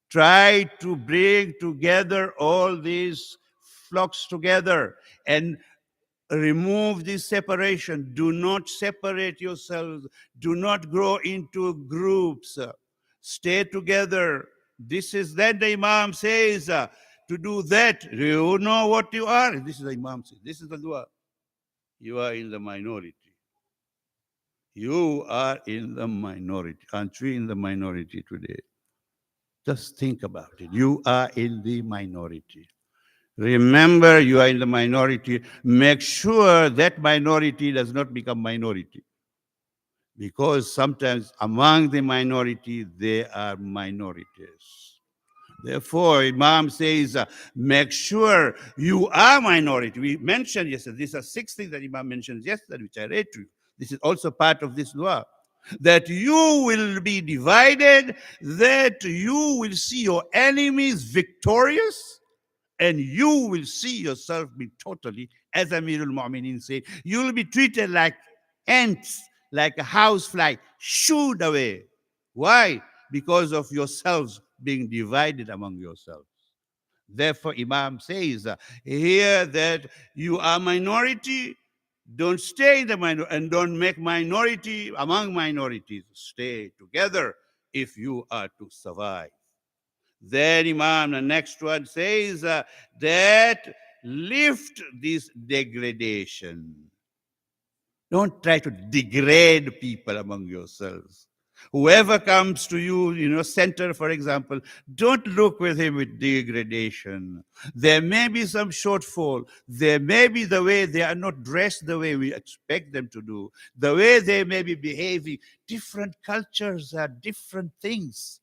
try to bring together all these flocks together and remove this separation. Do not separate yourselves. Do not grow into groups. Stay together. This is then the Imam says, to do that, you know what you are. This is the Imam says. This is the dua. You are in the minority. You are in the minority. Aren't we in the minority today? Just think about it. You are in the minority. Remember, you are in the minority. Make sure that minority does not become minority. Because sometimes among the minority, there are minorities. Therefore, Imam says, make sure you are minority. We mentioned yesterday, these are 6 things that Imam mentioned yesterday, which I read to you. This is also part of this dua. That you will be divided, that you will see your enemies victorious, and you will see yourself be totally, as Amirul Mu'minin said, you will be treated like ants, like a housefly, shooed away. Why? Because of yourselves being divided among yourselves. Therefore, Imam says here that you are minority, don't stay in the minority, and don't make minority among minorities. Stay together if you are to survive. Then Imam, the next one says that lift this degradation. Don't try to degrade people among yourselves. Whoever comes to you, center, for example, don't look with him with degradation. There may be some shortfall. There may be the way they are not dressed the way we expect them to do, the way they may be behaving. Different cultures are different things.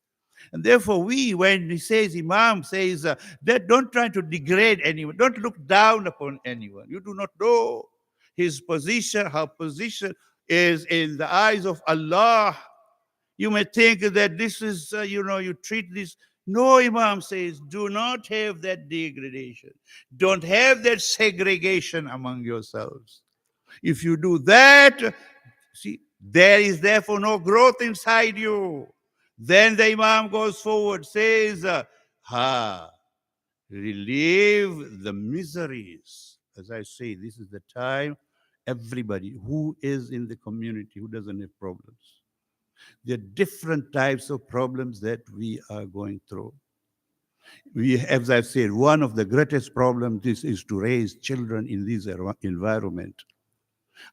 And therefore, when he says, Imam says, that don't try to degrade anyone, don't look down upon anyone. You do not know his position, her position is in the eyes of Allah. You may think that this is, you treat this. No, Imam says, do not have that degradation. Don't have that segregation among yourselves. If you do that, see, there is therefore no growth inside you. Then the Imam goes forward, says, relieve the miseries. As I say, this is the time everybody who is in the community, who doesn't have problems. There are different types of problems that we are going through. As I've said, one of the greatest problems is to raise children in this environment.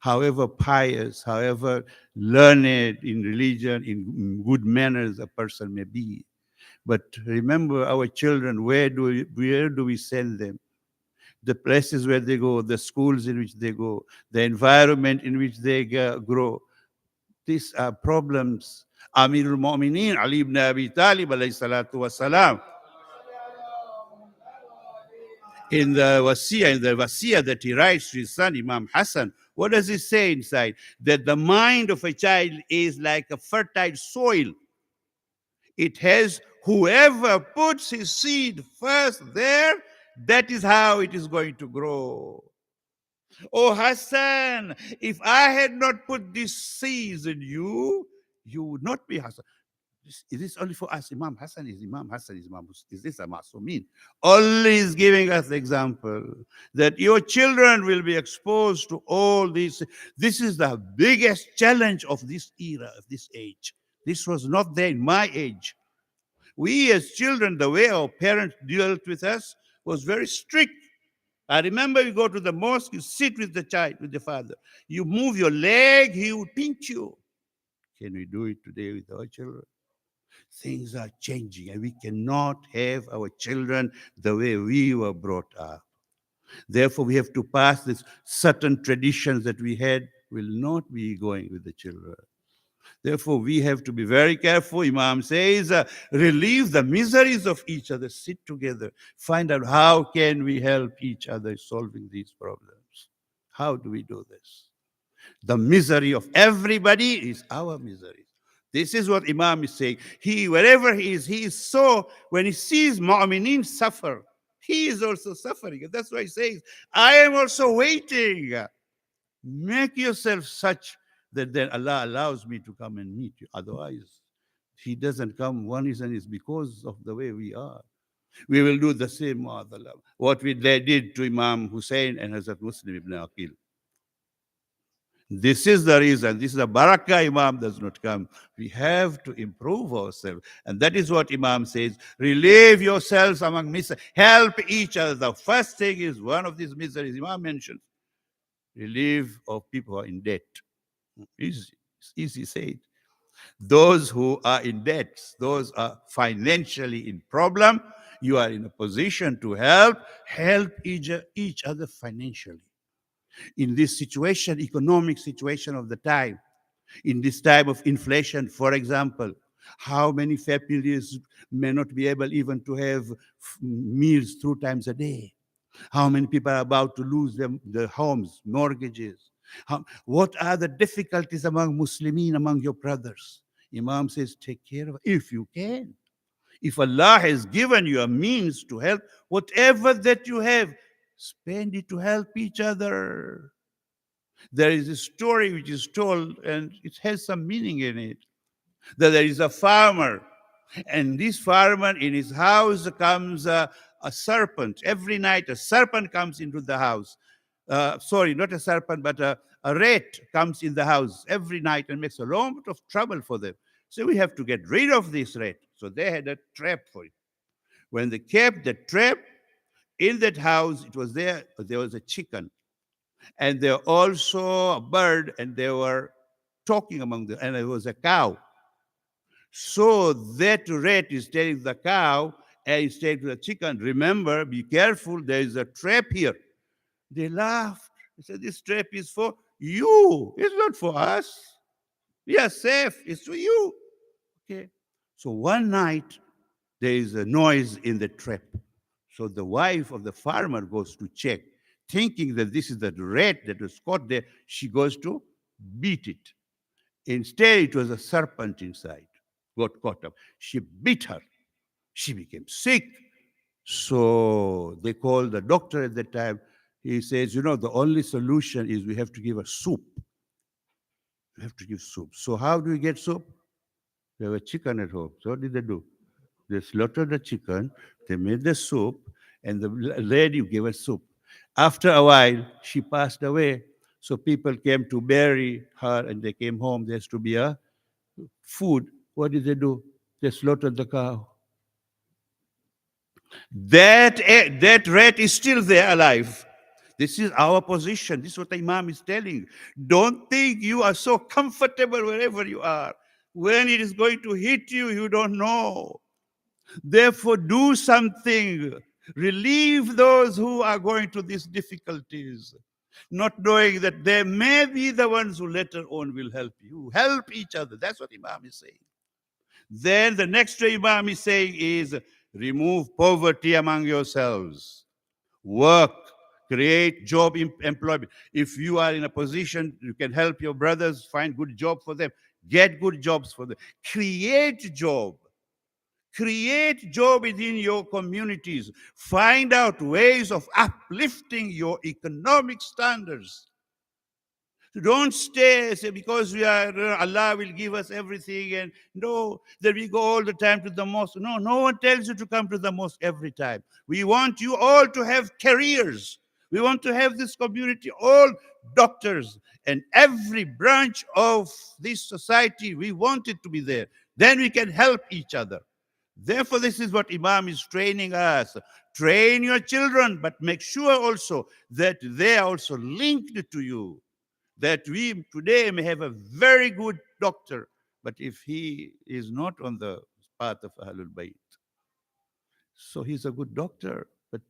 However pious, however learned in religion, in good manners a person may be. But remember our children, where do we send them? The places where they go, the schools in which they go, the environment in which they grow. These are problems. Amirul Mu'minin, Ali ibn Abi Talib, alayhi salatu wasalam, in the Wasiya that he writes to his son, Imam Hassan, what does he say inside? That the mind of a child is like a fertile soil. It has whoever puts his seed first there, that is how it is going to grow. Oh Hassan, if I had not put these seeds in you, you would not be Hassan. Is this only for us? Imam Hassan is Imam Hassan is Imam. Is this a Masumin? Only is giving us the example that your children will be exposed to all these. This is the biggest challenge of this era, of this age. This was not there in my age. We as children, the way our parents dealt with us was very strict. I remember you go to the mosque, you sit with the child, with the father. You move your leg, he will pinch you. Can we do it today with our children? Things are changing, and we cannot have our children the way we were brought up. Therefore, we have to pass this certain traditions that we had will not be going with the children. Therefore, we have to be very careful. Imam says, relieve the miseries of each other, sit together, find out how can we help each other solving these problems. How do we do this? The misery of everybody is our misery. This is what Imam is saying. Wherever he is so, when he sees Mu'mineen suffer, he is also suffering. And that's why he says, I am also waiting. Make yourself such that then Allah allows me to come and meet you. Otherwise, he doesn't come. One reason is because of the way we are. We will do the same, what they did to Imam Hussein and Hazrat Muslim ibn Aqil. This is the reason. This is the barakah. Imam does not come. We have to improve ourselves. And that is what Imam says. Relieve yourselves among miseries. Help each other. The first thing is one of these miseries Imam mentions. Relieve of people who are in debt. Easy. It's easy said. Those who are in debt, those are financially in problem, you are in a position to help each other financially. In this situation, economic situation of the time, in this time of inflation, for example, how many families may not be able even to have meals 2 times a day? How many people are about to lose their homes, mortgages? What are the difficulties among Muslimin, among your brothers? Imam says, take care of it if you can. If Allah has given you a means to help, whatever that you have, spend it to help each other. There is a story which is told, and it has some meaning in it, that there is a farmer, and this farmer, in his house comes a serpent. Every night a serpent comes into the house. Sorry, not a serpent, but a rat comes in the house every night and makes a lot of trouble for them. So we have to get rid of this rat. So they had a trap for it. When they kept the trap in that house, it was there was a chicken. And there also a bird, and they were talking among them, and there was a cow. So that rat is telling the cow, and he's telling the chicken, remember, be careful, there is a trap here. They laughed. They said, this trap is for you. It's not for us. We are safe. It's for you. Okay. So one night, there is a noise in the trap. So the wife of the farmer goes to check, thinking that this is the rat that was caught there. She goes to beat it. Instead, it was a serpent inside, got caught up. She beat her. She became sick. So they called the doctor at that time. He says, the only solution is we have to give her soup. We have to give soup. So how do we get soup? We have a chicken at home. So what did they do? They slaughtered the chicken, they made the soup, and the lady gave her soup. After a while, she passed away. So people came to bury her, and they came home. There has to be a food. What did they do? They slaughtered the cow. That rat is still there alive. This is our position. This is what the Imam is telling. Don't think you are so comfortable wherever you are. When it is going to hit you, you don't know. Therefore, do something. Relieve those who are going through these difficulties, not knowing that they may be the ones who later on will help you. Help each other. That's what Imam is saying. Then the next Imam is saying is, remove poverty among yourselves. Work, create job employment. If you are in a position, you can help your brothers find good job for them. Get good jobs for them. Create job. Create job within your communities. Find out ways of uplifting your economic standards. Don't stay, say, because we are, Allah will give us everything, and no, that we go all the time to the mosque. No, no one tells you to come to the mosque every time. We want you all to have careers. We want to have this community, all doctors, and every branch of this society, we want it to be there. Then we can help each other. Therefore, this is what Imam is training us. Train your children, but make sure also that they are also linked to you. That we today may have a very good doctor, but if he is not on the path of Ahlul Bayt, so he's a good doctor, but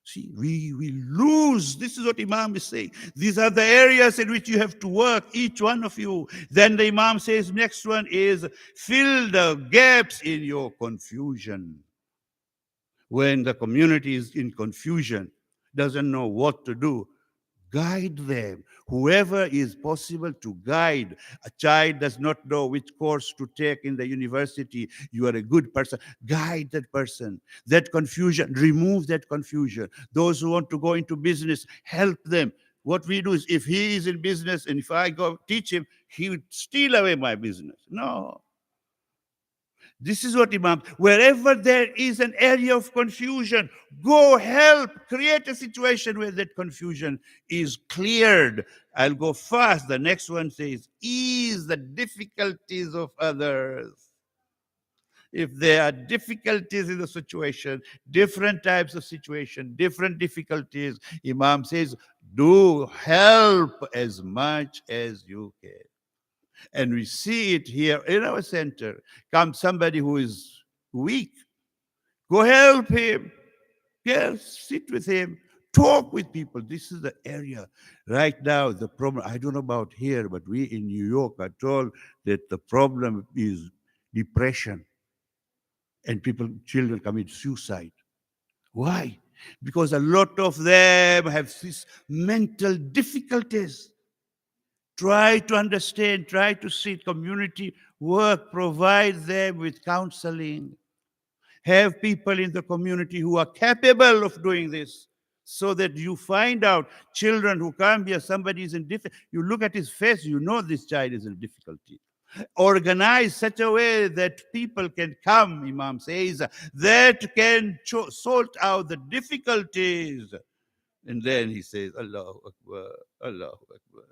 see, we lose. This is what Imam is saying. These are the areas in which you have to work, each one of you. Then the Imam says, next one is fill the gaps in your confusion. When the community is in confusion, doesn't know what to do, guide them. Whoever is possible to guide. A child does not know which course to take in the university. You are a good person. Guide that person. That confusion, remove that confusion. Those who want to go into business, help them. What we do is, if he is in business and if I go teach him, he would steal away my business. No. This is what Imam, wherever there is an area of confusion, go help, create a situation where that confusion is cleared. I'll go fast. The next one says, ease the difficulties of others. If there are difficulties in the situation, different types of situation, different difficulties, Imam says, do help as much as you can. And we see it here in our center. Comes somebody who is weak. Go help him. Yes, sit with him. Talk with people. This is the area right now. The problem, I don't know about here, but we in New York are told that the problem is depression. And children commit suicide. Why? Because a lot of them have these mental difficulties. Try to understand, try to see community work, provide them with counseling. Have people in the community who are capable of doing this, so that you find out children who come here, somebody is in difficulty. You look at his face, you know this child is in difficulty. Organize such a way that people can come, Imam says, that can sort out the difficulties. And then he says, Allahu Akbar, Allahu Akbar.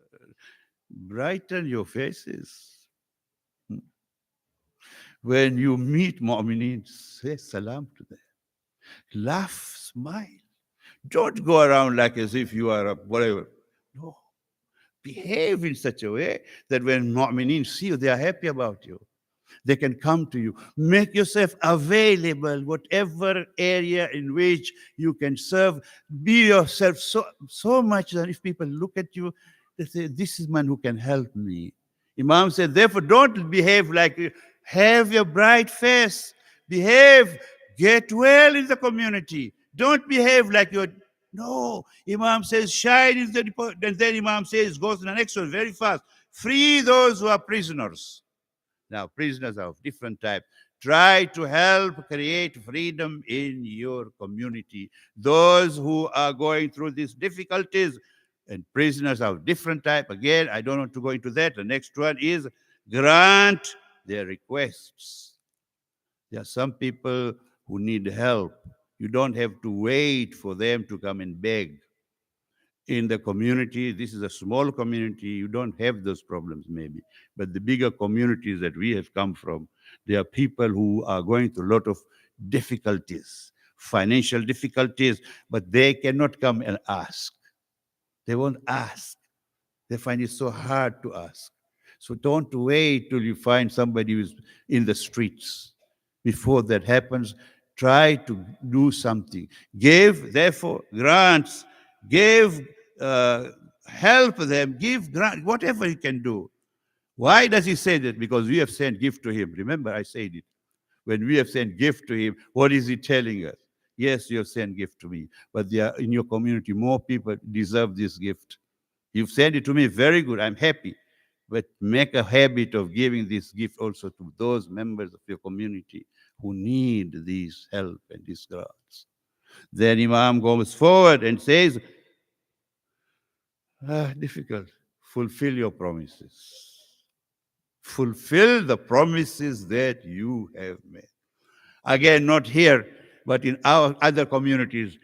Brighten your faces. When you meet mu'mineen, say salam to them. Laugh, smile. Don't go around like as if you are a whatever. No. Behave in such a way that when mu'mineen see you, they are happy about you. They can come to you. Make yourself available, whatever area in which you can serve. Be yourself so much that if people look at you, they say, this is man who can help me. Imam said, therefore, don't behave like you. Have your bright face. Behave. Get well in the community. Don't behave like you're... No. Imam says, shine in the... And then Imam says, goes to the next one very fast. Free those who are prisoners. Now, prisoners are of different type. Try to help create freedom in your community. Those who are going through these difficulties, and prisoners are of different type. Again, I don't want to go into that. The next one is grant their requests. There are some people who need help. You don't have to wait for them to come and beg. In the community, this is a small community, you don't have those problems maybe. But the bigger communities that we have come from, there are people who are going through a lot of difficulties, financial difficulties, but they cannot come and ask. They won't ask. They find it so hard to ask. So don't wait till you find somebody who's in the streets. Before that happens, try to do something. Give, therefore, grants. Give, help them, give grant, whatever you can do. Why does he say that? Because we have sent gift to him. Remember, I said it. When we have sent gift to him, what is he telling us? Yes, you have sent gift to me, but there are in your community more people deserve this gift. You've sent it to me, very good, I'm happy. But make a habit of giving this gift also to those members of your community who need this help and these grants. Then Imam goes forward and says, difficult, fulfill your promises. Fulfill the promises that you have made. Again, not here, but in our other communities,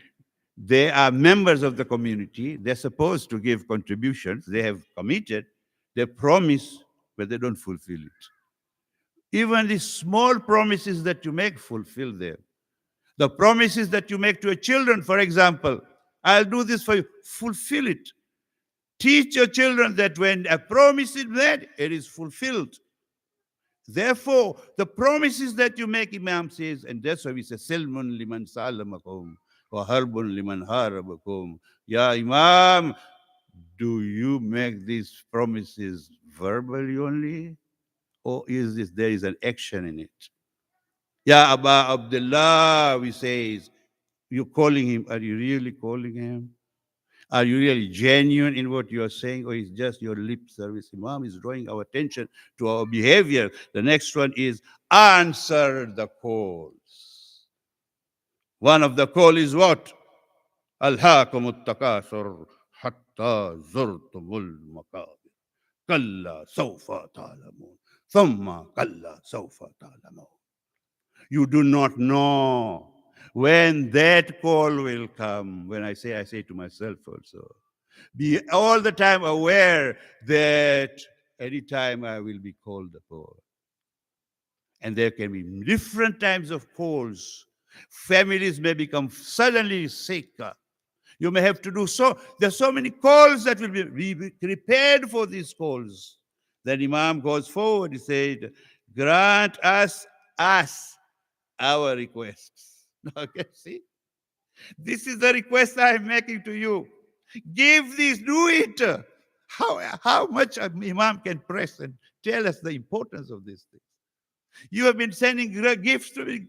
they are members of the community. They're supposed to give contributions. They have committed. They promise, but they don't fulfill it. Even the small promises that you make, fulfill them. The promises that you make to your children, for example, I'll do this for you, fulfill it. Teach your children that when a promise is made, it is fulfilled. Therefore, the promises that you make, Imam says, and that's why we say, Silmun liman salamakum, wa harbun liman harabakum. Ya Imam, do you make these promises verbally only? Or there is an action in it? Ya Aba Abdullah, we say, you're calling him. Are you really calling him? Are you really genuine in what you are saying, or is just your lip service? Imam is drawing our attention to our behavior. The next one is answer the calls. One of the call is what? Alhaakumut takasur hatta zurtumul maqabir. Kalla sawfa ta'lamun. Thumma kalla sawfa ta'lamun. You do not know when that call will come. When I say to myself also, be all the time aware that anytime I will be called upon. And there can be different types of calls. Families may become suddenly sick. You may have to do so. There's so many calls that will be prepared for these calls. Then Imam goes forward, he said, grant us our requests. Okay, see? This is the request I am making to you. Give this, do it. How much Imam can press and tell us the importance of this thing? You have been sending gifts to me.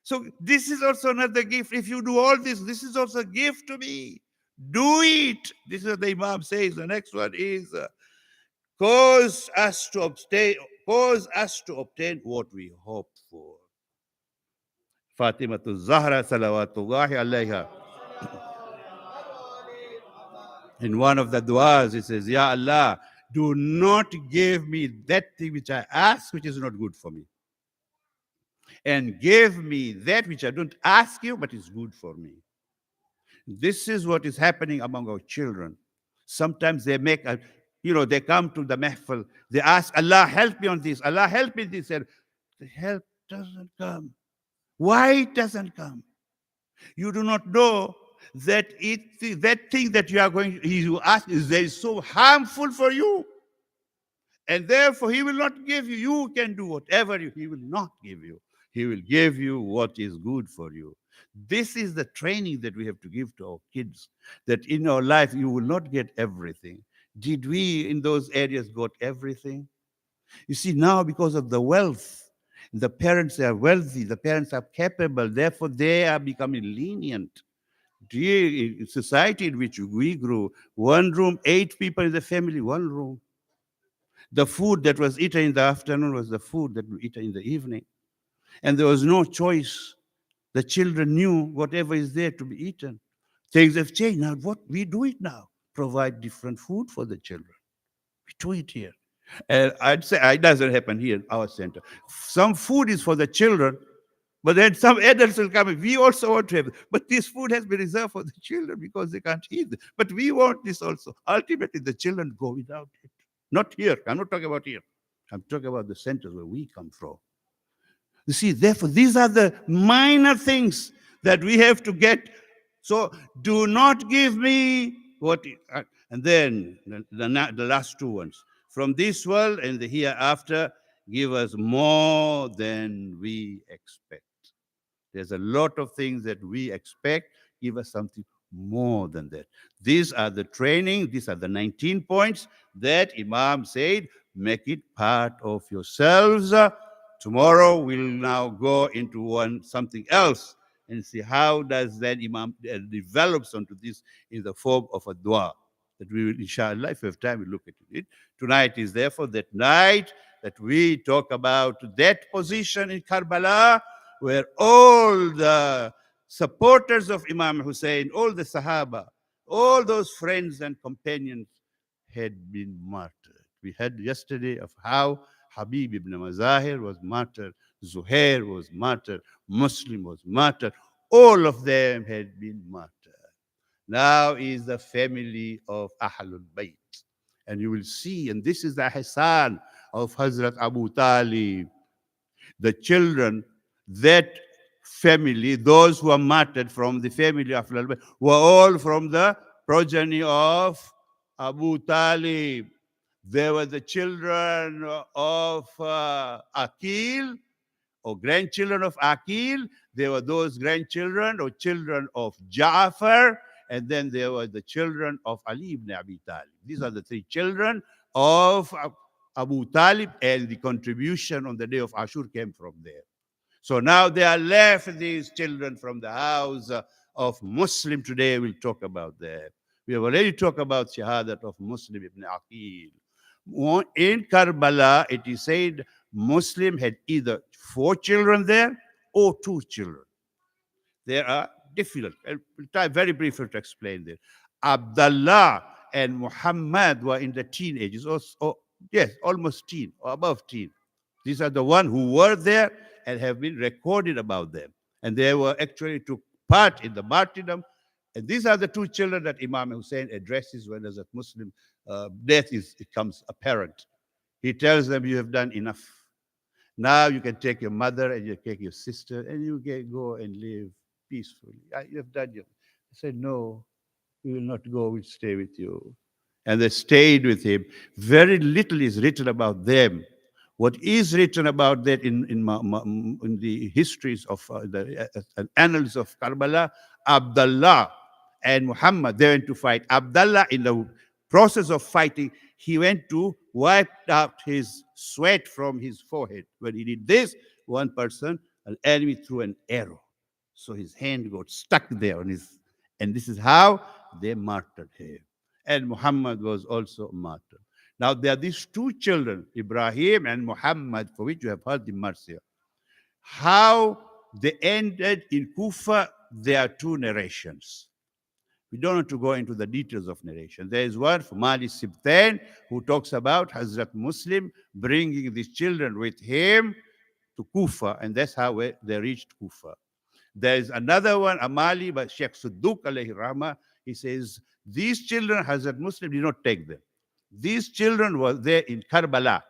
So this is also another gift. If you do all this, this is also a gift to me. Do it. This is what the Imam says. The next one is cause us to obtain what we hope for. Fatima Az-Zahra salawatullahi alayha. In one of the du'as, it says, Ya Allah, do not give me that thing which I ask, which is not good for me. And give me that which I don't ask you, but is good for me. This is what is happening among our children. Sometimes they make they come to the mahfal, they ask, Allah, help me on this, Allah, help me this. And the help doesn't come. Why it doesn't come? You do not know that that thing that you ask is so harmful for you. And therefore, he will not give you. You can do whatever he will not give you. He will give you what is good for you. This is the training that we have to give to our kids, that in our life, you will not get everything. Did we in those areas got everything? You see, now because of the wealth, the parents are wealthy, the parents are capable, therefore they are becoming lenient. In society in which we grew, one room, 8 people in the family, one room. The food that was eaten in the afternoon was the food that we eat in the evening. And there was no choice. The children knew whatever is there to be eaten. Things have changed. Now, what we do it now? Provide different food for the children. We do it here. And I'd say it doesn't happen here in our center. Some food is for the children, but then some adults will come in. We also want to have it. But this food has been reserved for the children because they can't eat it. But we want this also. Ultimately, the children go without it. Not here. I'm not talking about here. I'm talking about the centers where we come from. You see, therefore, these are the minor things that we have to get. So do not give me what... And then the last 2 ones. From this world and the hereafter, give us more than we expect. There's a lot of things that we expect. Give us something more than that. These are the training. These are the 19 points that Imam said, make it part of yourselves. Tomorrow we'll now go into something else and see how does that Imam develops onto this in the form of a dua. That we will, inshallah, if we have time, we'll look at it. Tonight is therefore that night that we talk about that position in Karbala where all the supporters of Imam Hussein, all the Sahaba, all those friends and companions had been martyred. We heard yesterday of how Habib ibn Mazahir was martyred, Zuhair was martyred, Muslim was martyred. All of them had been martyred. Now is the family of Ahlul Bayt. And you will see, and this is the Hasan of Hazrat Abu Talib. The children, that family, those who are martyred from the family of Ahlul Bayt, were all from the progeny of Abu Talib. They were the children of Aqil, or grandchildren of Aqil. They were those grandchildren or children of Ja'far. And then there were the children of Ali ibn Abi Talib. These are the 3 children of Abu Talib, and the contribution on the day of Ashur came from there. So now they are left, these children, from the house of Muslim. Today we'll talk about that. We have already talked about Shahadat of Muslim ibn Aqil. In Karbala, it is said Muslim had either 4 children there or 2 children. There are difficult. I'll try very briefly to explain this. Abdullah and Muhammad were in the teenagers, yes, almost teen or above teen. These are the ones who were there and have been recorded about them. And they were actually took part in the martyrdom. And these are the 2 children that Imam Hussein addresses when there's a Muslim death becomes apparent. He tells them, you have done enough. Now you can take your mother and you take your sister and you can go and live peacefully. You have done your... I said, no, we will not go, we'll stay with you. and they stayed with him. Very little is written about them. What is written about that in the histories of the annals of Karbala, Abdullah and Muhammad, they went to fight. Abdullah, in the process of fighting, he went to wipe out his sweat from his forehead. When he did this, one person, an enemy, threw an arrow. So his hand got stuck there on his, and this is how they martyred him. And Muhammad was also martyred. Now there are these two children, Ibrahim and Muhammad, for which you have heard the Marsiya. How they ended in Kufa, there are two narrations. We don't want to go into the details of narration. There is one from Mali Sibtain, who talks about Hazrat Muslim bringing these children with him to Kufa, and that's how they reached Kufa. There is another one, Amali, by Sheikh Sudduk alayhi rahmah. He says, these children, Hazrat Muslim did not take them. These children were there in Karbala.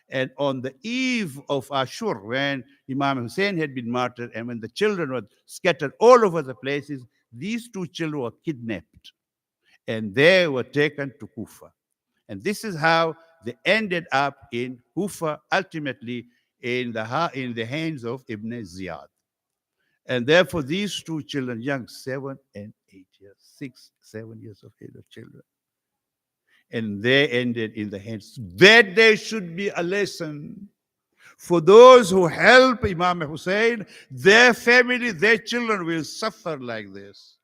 And on the eve of Ashur, when Imam Hussein had been martyred and when the children were scattered all over the places, these two children were kidnapped and they were taken to Kufa. And this is how they ended up in Kufa, ultimately in the hands of Ibn Ziyad. And therefore, these two children, young 7 and 8 years, 6, 7 years of age of children, and they ended in the hands. That there should be a lesson for those who help Imam Hussein. Their family, their children will suffer like this.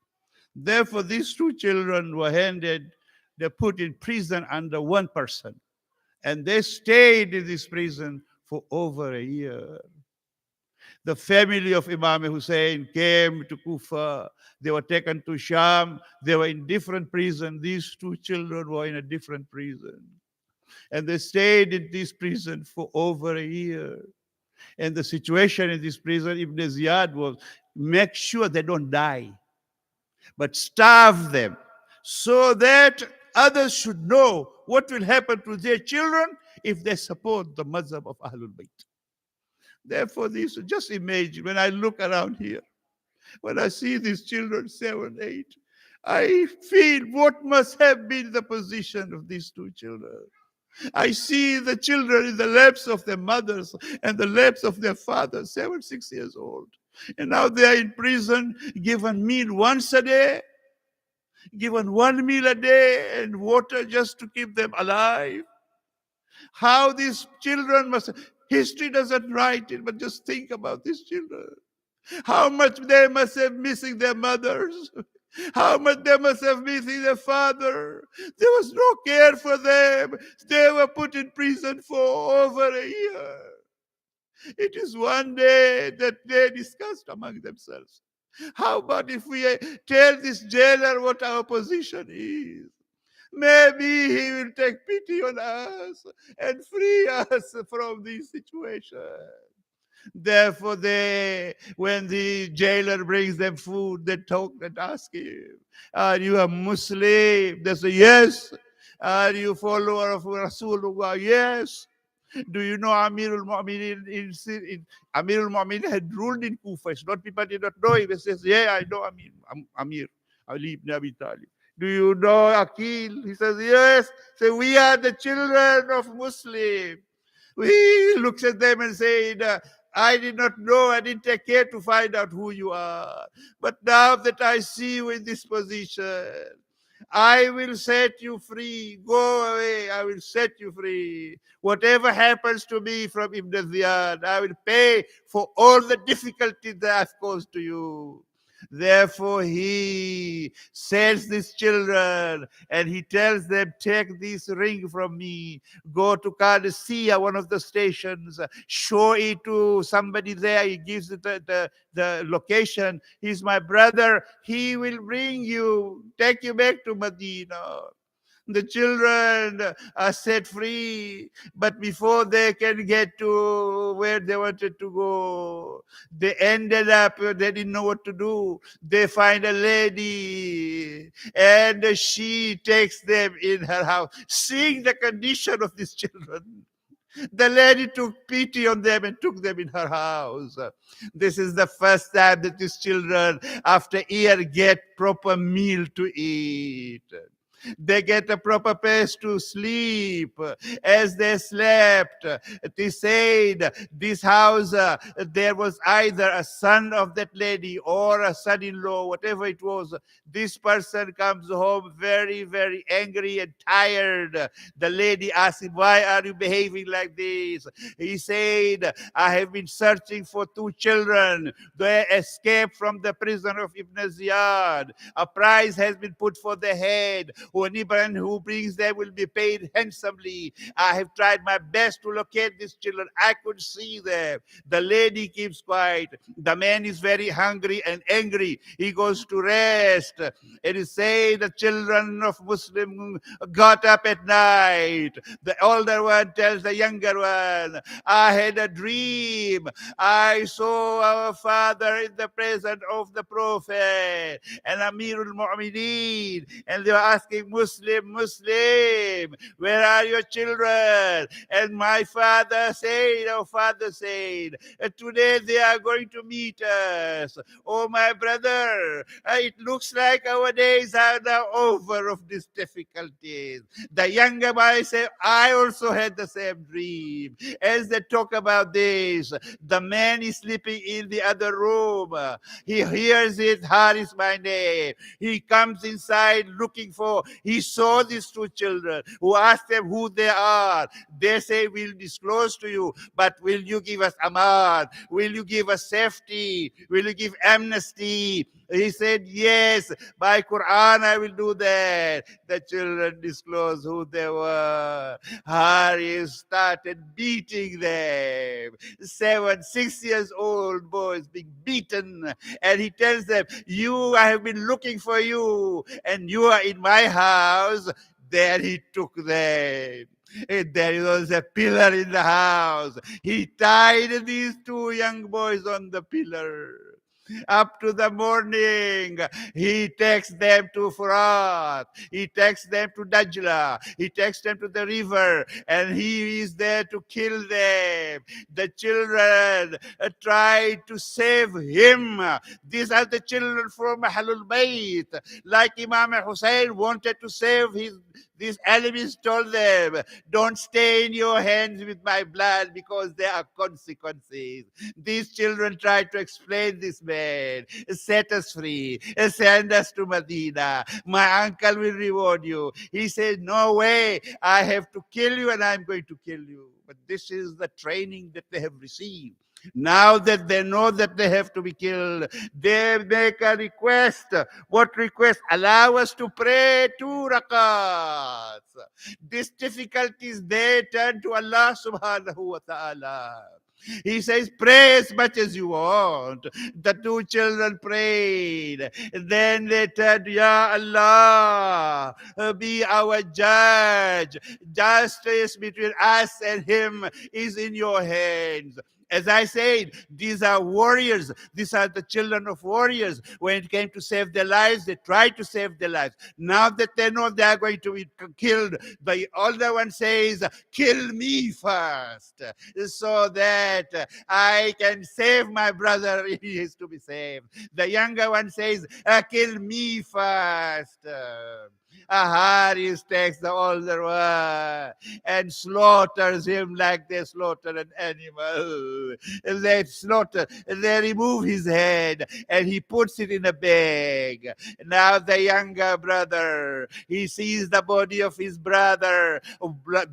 Therefore, these two children were they're put in prison under one person. And they stayed in this prison for over a year. The family of Imam Hussein came to Kufa. They were taken to Sham. They were in different prisons. These two children were in a different prison. And they stayed in this prison for over a year. And the situation in this prison, Ibn Ziyad was make sure they don't die, but starve them so that others should know what will happen to their children if they support the mazhab of Ahlul Bayt. Therefore, just imagine when I look around here, when I see these children, 7, 8, I feel what must have been the position of these two children. I see the children in the laps of their mothers and the laps of their fathers, 7, 6 years old. And now they are in prison, given meal once a day, given one meal a day and water just to keep them alive. How these children must... History doesn't write it, but just think about these children. How much they must have missing their mothers. How much they must have missing their father. There was no care for them. They were put in prison for over a year. It is one day that they discussed among themselves. How about if we tell this jailer what our position is? Maybe he will take pity on us and free us from this situation. Therefore, when the jailer brings them food, they talk and ask him, are you a Muslim? They say, yes. Are you a follower of Rasulullah? Yes. Do you know Amirul Mu'minin? Amirul Mu'minin had ruled in Kufa. It's not people did not know him. He says, yeah, I know Amir Ali ibn Abi Talib. Do you know Akil? He says, yes. So we are the children of Muslim. We looks at them and said, I did not know, I didn't take care to find out who you are. But now that I see you in this position, I will set you free. Go away, I will set you free. Whatever happens to me from Ibn Ziyad, I will pay for all the difficulties that I've caused to you. Therefore, he sends these children and he tells them, take this ring from me, go to Qadisiyah, one of the stations, show it to somebody there. He gives it the location. He's my brother. He will bring you, take you back to Medina. The children are set free, but before they can get to where they wanted to go, they ended up, they didn't know what to do. They find a lady and she takes them in her house. Seeing the condition of these children, the lady took pity on them and took them in her house. This is the first time that these children, after a year, get proper meal to eat. They get a proper place to sleep. As they slept, they said, this house, there was either a son of that lady or a son-in-law, whatever it was. This person comes home very, very angry and tired. The lady asked him, why are you behaving like this? He said, I have been searching for two children. They escaped from the prison of Ibn Ziyad. A price has been put for the head. Anyone who brings them will be paid handsomely. I have tried my best to locate these children. I could see them. The lady keeps quiet. The man is very hungry and angry. He goes to rest. It is said the children of Muslim got up at night. The older one tells the younger one, I had a dream. I saw our father in the presence of the Prophet and Amirul Mu'mineen, and they were asking, Muslim, Muslim, where are your children? And my father said, our father said, today they are going to meet us. Oh, my brother, it looks like our days are now over of these difficulties. The younger boy said, I also had the same dream. As they talk about this, the man is sleeping in the other room. He hears it, Haris my name. He comes inside looking for, he saw these two children who asked them who they are. They say, we'll disclose to you, but will you give us aman? Will you give us safety? Will you give amnesty? He said, yes, by Quran I will do that. The children disclosed who they were. Haris started beating them. 7, 6 years old boys being beaten. And he tells them, I have been looking for you, and you are in my house. Then he took them. And there was a pillar in the house. He tied these two young boys on the pillar. Up to the morning, he takes them to Furat. He takes them to Dajla. He takes them to the river, and he is there to kill them. The children try to save him. These are the children from Ahlul Bayt. Like Imam Hussein wanted to save these enemies told them, don't stain your hands with my blood because there are consequences. These children tried to explain this man, set us free, send us to Medina. My uncle will reward you. He said, no way, I have to kill you and I'm going to kill you. But this is the training that they have received. Now that they know that they have to be killed, they make a request. What request? Allow us to pray 2 rakats. These difficulties, they turn to Allah subhanahu wa ta'ala. He says, pray as much as you want. The two children prayed. Then they said, Ya Allah, be our judge. Justice between us and him is in your hands. As I said, these are warriors. These are the children of warriors. When it came to save their lives, they tried to save their lives. Now that they know they are going to be killed, the older one says, kill me first, so that I can save my brother if he is to be saved. The younger one says, kill me first. Haris takes the older one and slaughters him like they slaughter an animal. They remove his head and he puts it in a bag. Now the younger brother, he sees the body of his brother.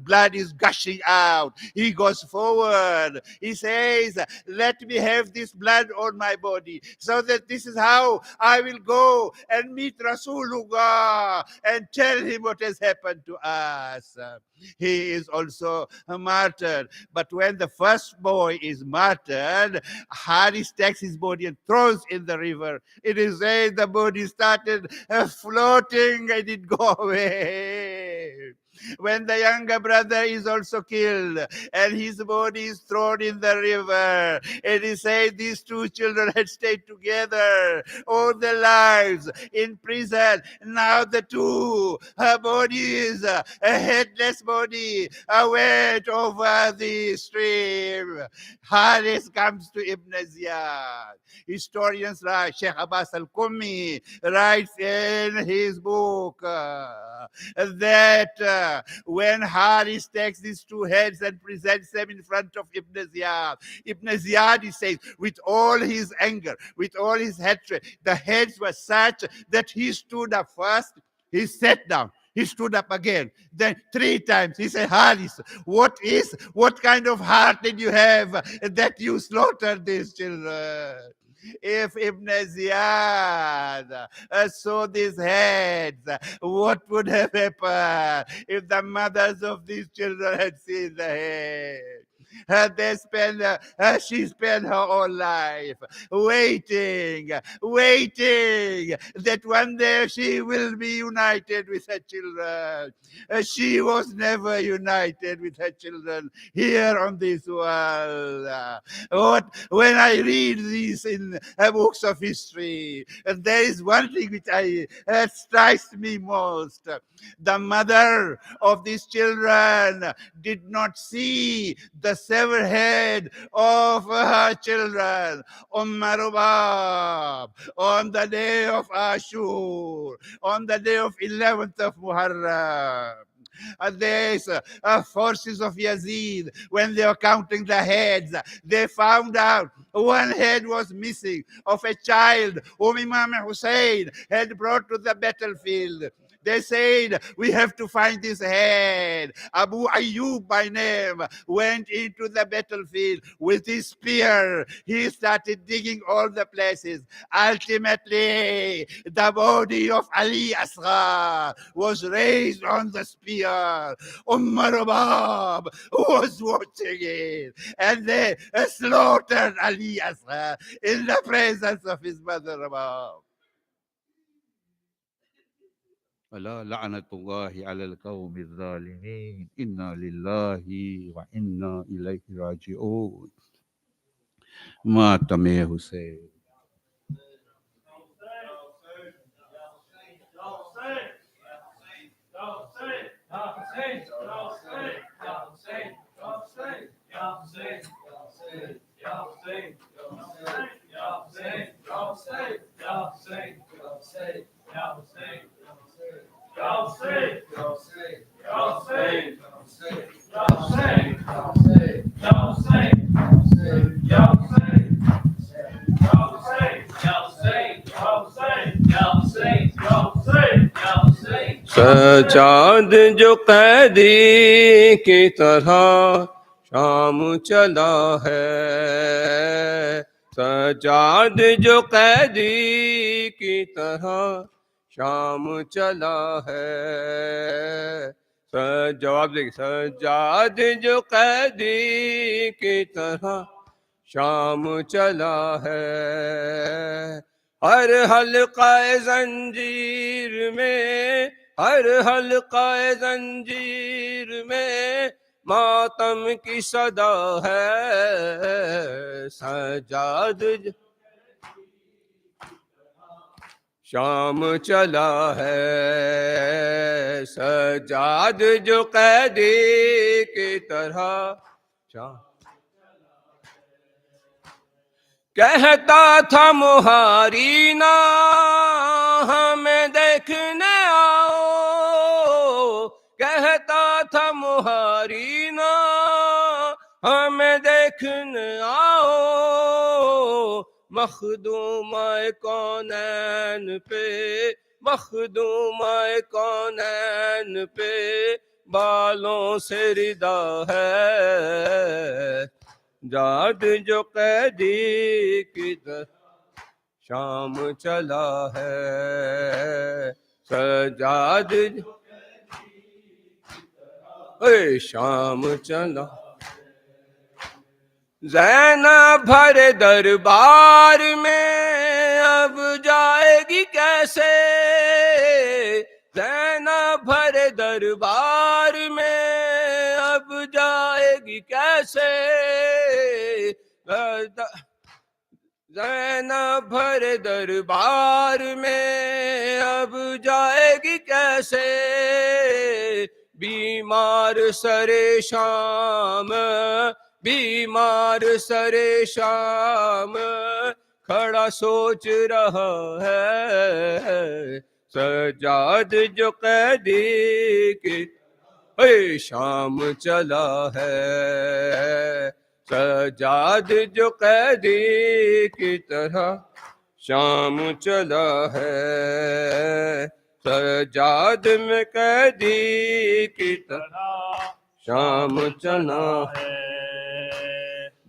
Blood is gushing out. He goes forward. He says, let me have this blood on my body so that this is how I will go and meet Rasulullah and tell him what has happened to us. He is also martyred. But when the first boy is martyred, Haris takes his body and throws in the river. It is said the body started floating and it go away. When the younger brother is also killed and his body is thrown in the river, and he said these two children had stayed together all their lives in prison. Now the two bodies, a headless body, went over the stream. Haris comes to Ibn Ziyad. Historians like Sheikh Abbas al-Qummi writes in his book that when Haris takes these two heads and presents them in front of Ibn Ziyad, he says, with all his anger, with all his hatred, the heads were such that he stood up first, he sat down, he stood up again. Then 3 times he said, Haris, what kind of heart did you have that you slaughtered these children? If Ibn Ziyad saw these heads, what would have happened if the mothers of these children had seen the head? She spent her whole life waiting that one day she will be united with her children. She was never united with her children here on this world. When I read these in books of history, there is one thing which strikes me most. The mother of these children did not see the severed head of her children on the day of Ashur, on the day of 11th of Muharram. These forces of Yazid, when they were counting the heads, they found out one head was missing of a child whom Imam Hussein had brought to the battlefield. They said, we have to find this head. Abu Ayyub by name went into the battlefield with his spear. He started digging all the places. Ultimately, the body of Ali Asghar was raised on the spear. Rabab was watching it. And they slaughtered Ali Asghar in the presence of his mother Rabab. ألا لعنة الله على القوم الظالمين إنا لله وإنا إليه راجعون ماتم حسين सजाद जो कैदी की तरह शाम चला है सजाद जो कैदी की तरह शाम चला है जवाब देंगे सजाद जो कैदी की तरह शाम चला है हर हल्का जंजीर में हर हल्का जंजीर में मातम की सदा है सजाद शाम चला है सजाद जो कैदी की तरह शाम कहता था मुहारी ना हमें देखने आओ कहता था मुहारी ना हमें देखने आओ मखदूमाए कौनैन पे मखदूमाए कौनैन पे बालों से रिदा है जाद जो कैदी की तरह शाम चला है सजाद शाम चला ज़ैनब भरे दरबार में अब जाएगी कैसे زینب بھرے دربار میں اب جائے گی کیسے، زینب بھرے دربار میں اب جائے گی کیسے، بیمار سر شام، بیمار سر شام کھڑا سوچ رہا ہے، سجاد جو قیدی کی اے شام چلا ہے، سجاد جو قیدی کی طرح شام چلا ہے، سجاد میں قیدی کی طرح شام چلا ہے،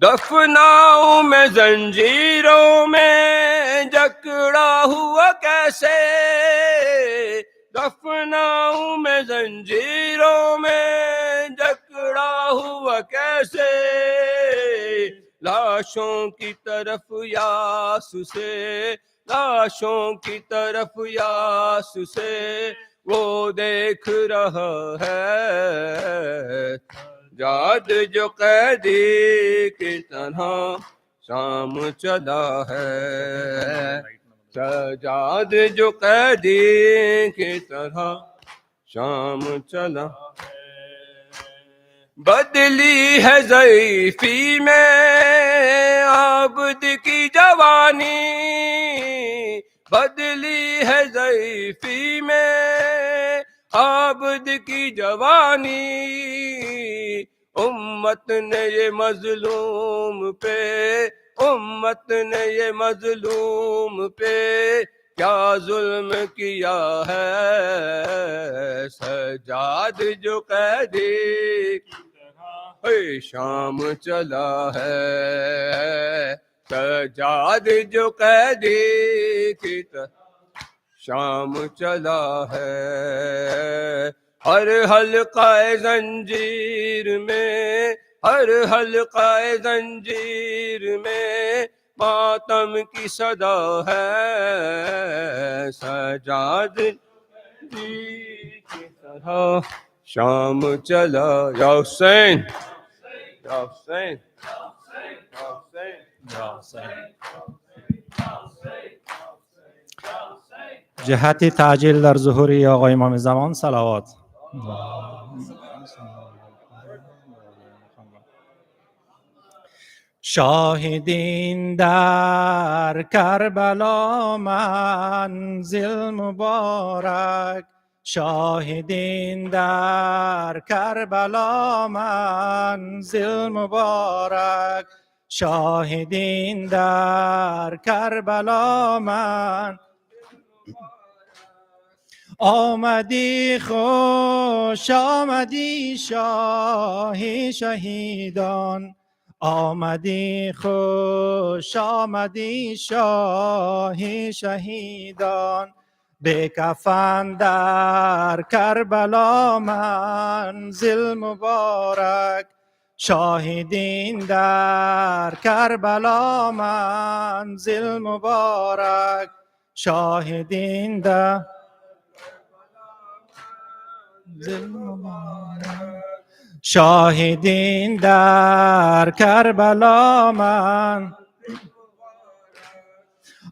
دفناؤں میں زنجیروں میں جکڑا ہوا کیسے، دفناؤں میں زنجیروں میں جکڑا ہوا کیسے، لاشوں کی طرف یاس سے، لاشوں کی طرف یاس سے وہ دیکھ رہا ہے، جاد جو قیدی کی طرح شام چلا ہے، سجاد جو قیدی کی طرح شام چلا ہے، بدلی ہے ضعیفی میں عابد کی جوانی، بدلی ہے ضعیفی میں عابد کی جوانی، امت نے یہ مظلوم پہ، امت نے یہ مظلوم پہ کیا ظلم کیا ہے، سجاد جو قیدی اے شام چلا ہے، سجاد جو قیدی کی طرح شام چلا ہے، ہر حلقہ زنجیر میں، ہر حلقہ زنجیر میں ماتم کی صدا ہے، سجاد کی طرح شام چلا، یا حسین یا حسین یا حسین یا حسین۔ جهت تعجیل در ظهور آقای امام زمان صلوات. شاهدین در کربلا منزل مبارک، شاهدین در کربلا منزل مبارک، شاهدین در کربلا من آمدی خوش آمدی شاه شهیدان، آمدی خوش آمدی شاه شهیدان، به کفن در کربلا منزل مبارک، شاهدین در کربلا منزل مبارک، شاهدین در شاهدین در کربلا من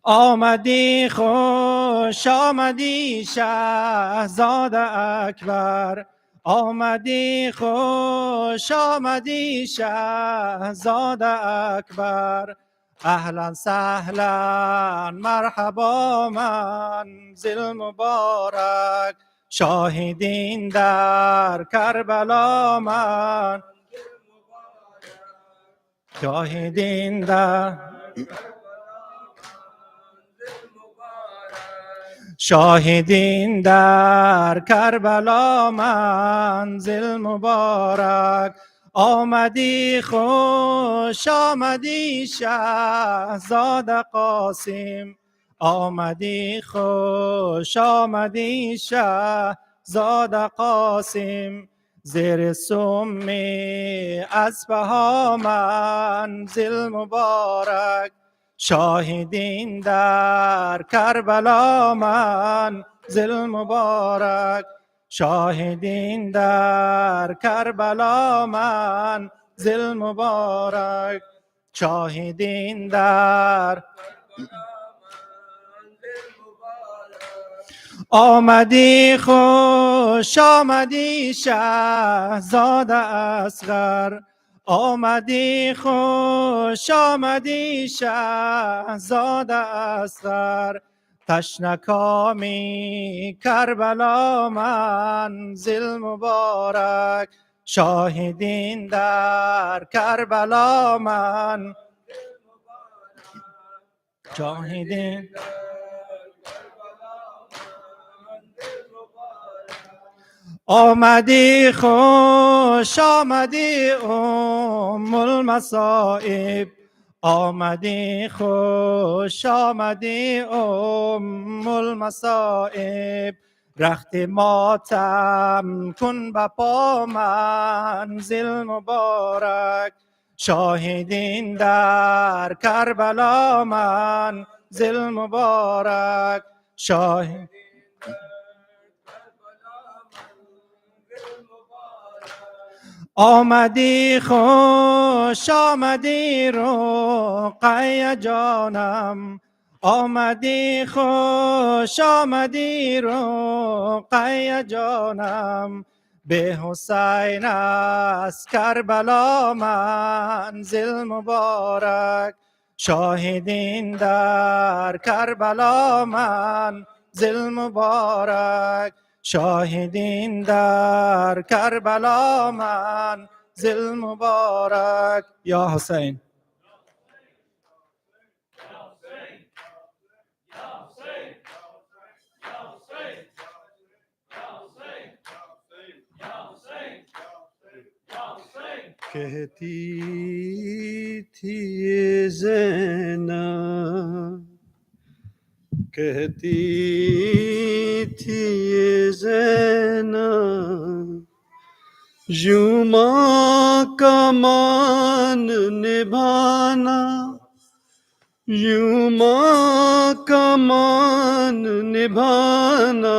آمدی خوش آمدی شهزاد اکبر، آمدی خوش آمدی شهزاد اکبر، اهلا سهلا مرحبا منزل مبارک، شاهدین در کربلا من شاهدین در شاهدین در کربلا منزل مبارک، آمدی خوش آمدی شهزاد قاسم، آمدی خوش آمدی شهزاد قاسم، زیر سم اصفها منزل مبارک، شاهدین در کربلا من زل مبارک شاهدین در کربلا منزل مبارک شاهدین در آمدی خوش آمدی شهزاده اصغر آمدی خوش آمدی شهزاده اصغر تشنکامی کربلا منزل مبارک شاهدین در کربلا من شاهدین آمدی خوش آمدی المصائب آمدی خوش آمدی المصائب رخت ماتم کن بپا منزل مبارک شاهدین در کربلا منزل مبارک شاهد آمدی خوش آمدی رقیه جانم آمدی خوش آمدی رقیه جانم به حسین از کربلا منزل مبارک شاهدین در کربلا منزل مبارک شاهدین در کربلا منزل مبارک یا حسین کہتی تھی یہ زینب کہتی تھی یہ زینب یوں ماں کا مان نبھانا یوں ماں کا مان نبھانا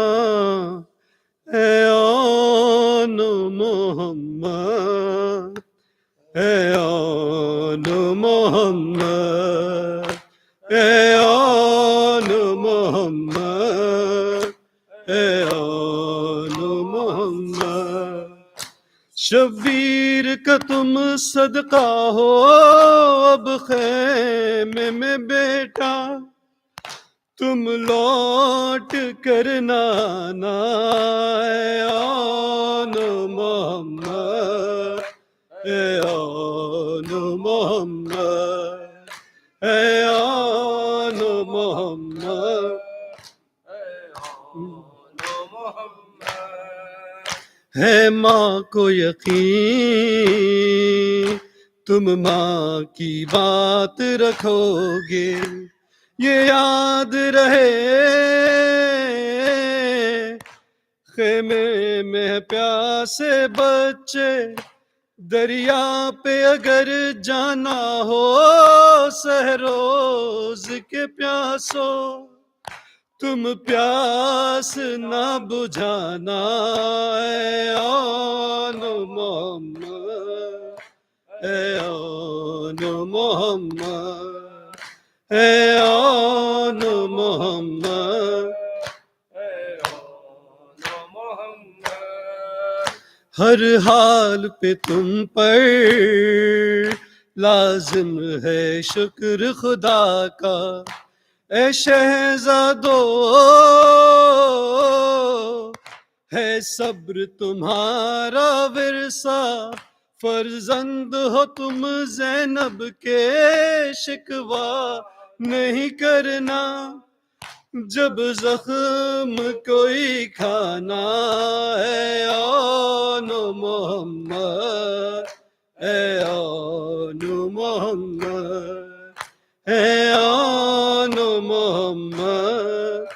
اے آن محمد اے آن محمد اے آن محمد اے آن محمد شبیر کا تم صدقہ ہو اب خیمے میں بیٹا تم لوٹ کر نانا اے آن محمد اے آن محمد اے آن محمد ہے ماں کو یقین تم ماں کی بات رکھو گے یہ یاد رہے خیمے میں پیاسے بچے دریا پہ اگر جانا ہو سہروز کے پیاسو تم پیاس نہ بجھانا اے آن محمد اے آن محمد اے آن محمد ہر حال پہ تم پر لازم ہے شکر خدا کا اے شہزادو ہے صبر تمہارا ورثہ فرزند ہو تم زینب کے شکوہ نہیں کرنا جب زخم کوئی کھانا اے آن محمد اے آن محمد اے آن محمد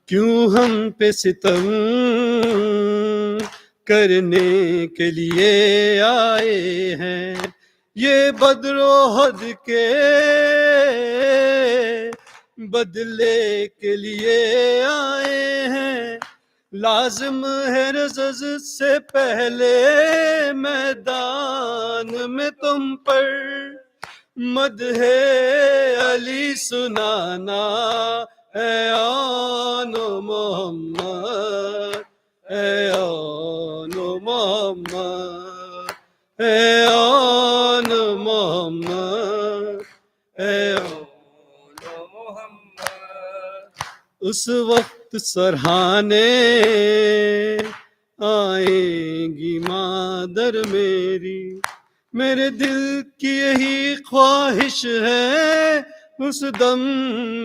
کیوں ہم پہ ستم کرنے کے لیے آئے ہیں یہ بدر و احد کے बदले के लिए आए हैं, लाजिम है रज़ज़ से पहले मैदान में तुम पर मदहे अली सुनाना है आनो मोहम्मद, है आनो मोहम्मद, है आनो मोहम्मद, है आनो मोहम्मद। उस वक्त सरहाने आएगी मादर मेरी, मेरे दिल की यही ख्वाहिश है, उस दम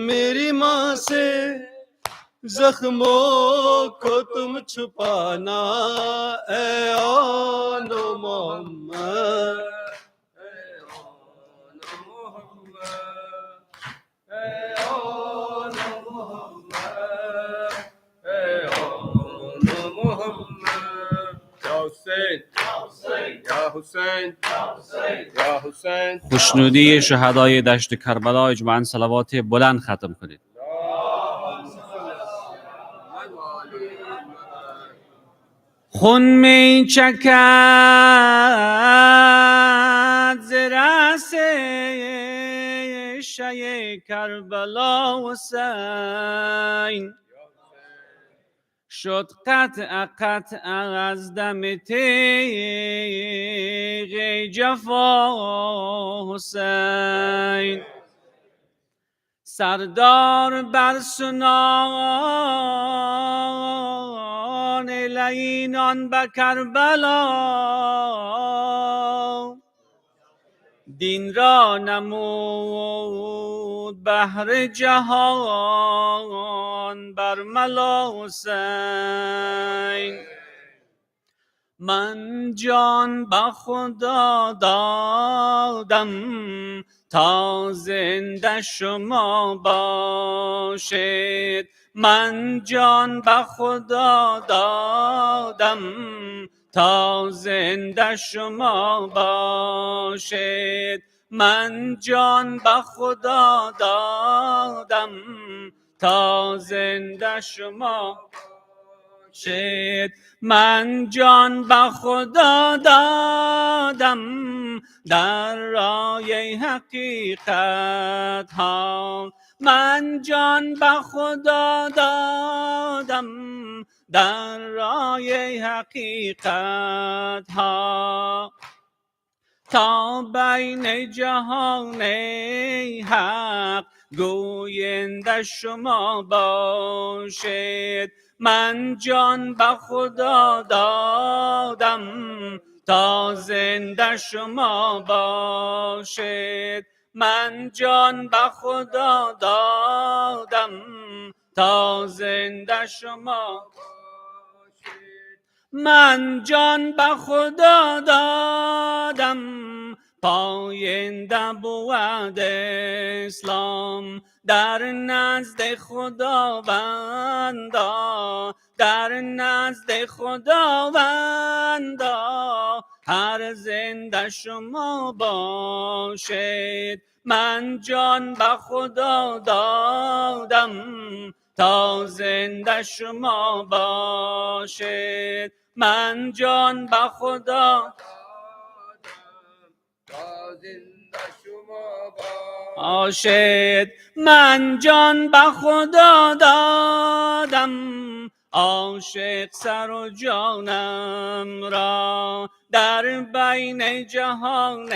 मेरी माँ से जख्मों को तुम छुपाना, ऐ आनो मोहम्मद, ऐ आनो मोहम्मद, ऐ आनो मोहम्मद, ऐ आनो मोहम्मद। या हुसैन, या हुसैन, या हुसैन। خوشنودی شهدای دشت کربلا اجماعاً صلوات بلند ختم کنید. خون می چکد ز رأس شیء کربلا حسین، شد قطع از دم تیغ جفا حسین. سردار بر سنان لعینان به کربلا، دین را نمود بهر جهان برملا حسین. من جان به خدا دادم تا زنده شما باشید، من جان به خدا دادم تا زنده شما باشید، من جان به خدا دادم تا زنده شما باشید، من جان به خدا دادم در رای حقیقت ها، من جان به خدا دادم در رای حقیقت ها، تا بین جهان حق گوینده شما باشید، من جان به خدا دادم تا زنده شما باشید، من جان به خدا دادم تا زنده شما باشید، من جان به خدا دادم پاینده بود اسلام در نزد خداوندا، در نزد خداوندا هر زنده شما باشید، من جان به خدا دادم تا زنده شما باشید، من جان به خدا تا زنده شما باشید، من جان به خدا دادم عاشق سر و جانم را در بین جهان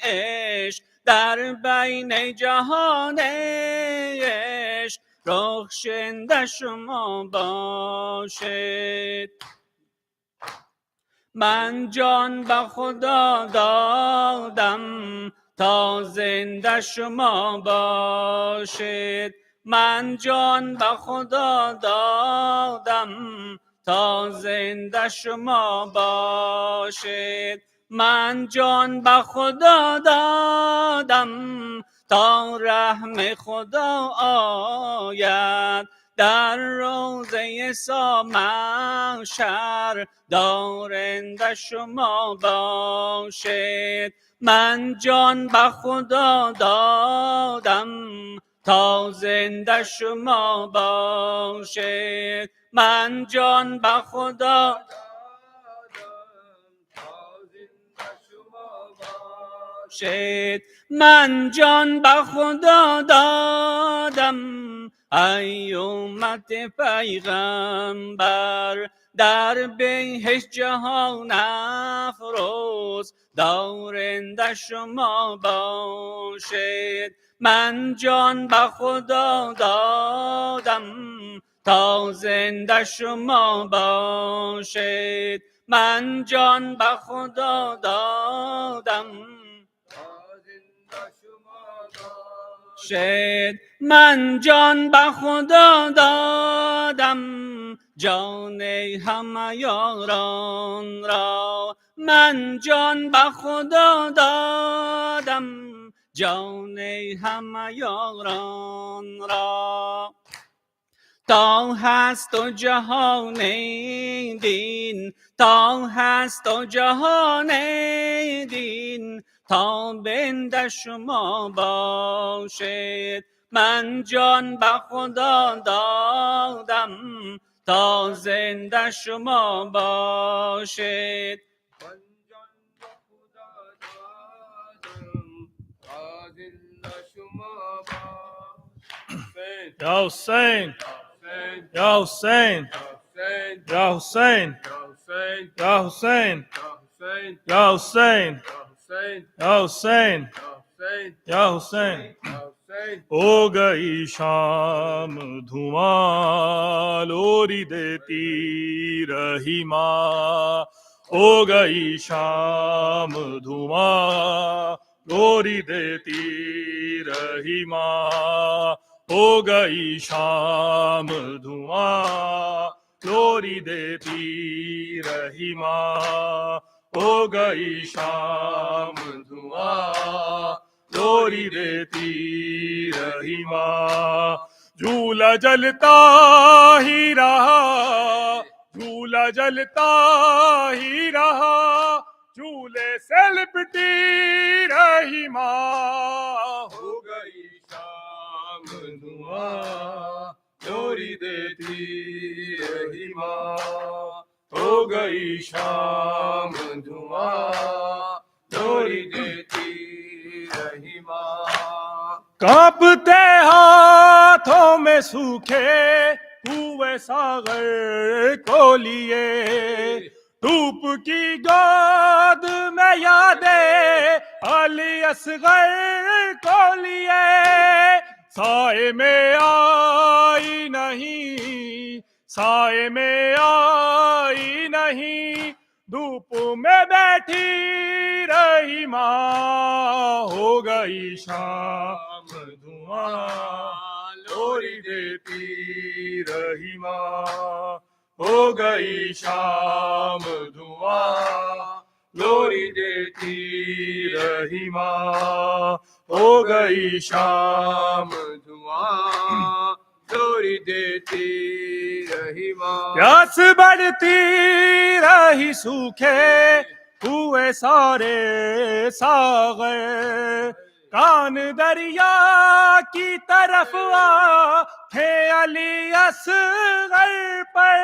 عشق، در بین جهان عشق رخشنده شما باشید، من جان به خدا دادم تا زنده شما باشید، من جان به خدا دادم تا زنده شما باشید، من جان به خدا دادم تا رحم خدا آید در روزه محشر دارنده شما باشید، من جان به خدا دادم تا زنده شما باشد. من جان به خدا شد، من جان به خدا دادم ای امت پیغمبر. در بهشت جهان افروز دارنده شما باشد. من جان به خدا دادم تا زنده شما باشد. من جان به خدا دادم شد، من جان به خدا دادم جان همه یاران را. من جان به خدا دادم جان همه یاران را. تا هست و جهان دین، تا هست و جهان دین، تا بنده شما باشد. من جان به خدا دادم تا زنده شما باشد. یا حسین یا حسین یا حسین یا حسین یا حسین یا حسین یا حسین. ہو گئی شام دھواں لوری دیتی رہی ماں. ہو گئی شام دھواں لوری دیتی رہی ماں. ہو گئی شام دھواں لوری دیتی رہی ماں. ہو گئی شام دھواں لوری دیتی رہی ماں. جھولا جلتا ہی رہا جھولا جلتا ہی رہا جھولے سے لپٹی رہی ماں. ہو گئی شام دھواں لوری دیتی رہی ماں. ہو گئی شام دھواں لوری دیتی رہی ماں. کانپتے ہاتھوں میں سوکھے ہوئے ساغر کو لیے. دھوپ کی گود میں یادیں علی اصغر کو لیے. سائے میں آئی نہیں سائے میں آئی نہیں دھوپ میں بیٹھی رہی ماں. ہو گئی شام دھواں لوری دیتی رہی ماں. ہو گئی شام دھواں لوری دیتی رہی ماں. ہو گئی شام دھواں لوری دیتی رہی ماں. پیاس بڑھتی رہی سوکھے ہوئے سارے ساغر. کان دریا کی طرف تھے علی اصغر پر.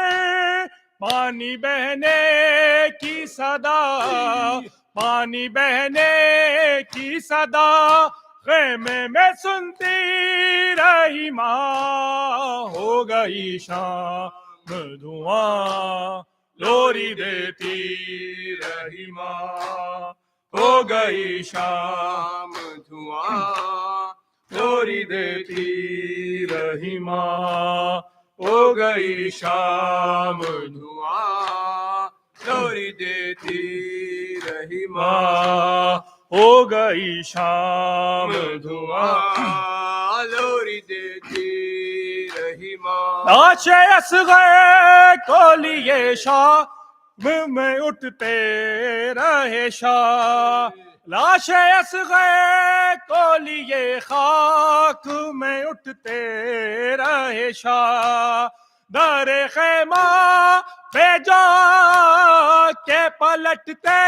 پانی بہنے کی صدا پانی بہنے کی صدا خیمے میں سنتی رہی ماں. ہو گئی شام دھواں لوری دیتی رہی ماں. ہو گئی شام دھواں لوری دیتی رہی ماں. ہو گئی شام دھواں لوری دیتی رہی ماں. ہو گئی شام دھواں لوری دیتی رہی ماں. لاش اصغر کو لیے شام میں اٹھتے رہے شاہ. لاش اصغر کو لیے خاک میں اٹھتے رہے شاہ. در خیمہ پہ جا کے پلٹتے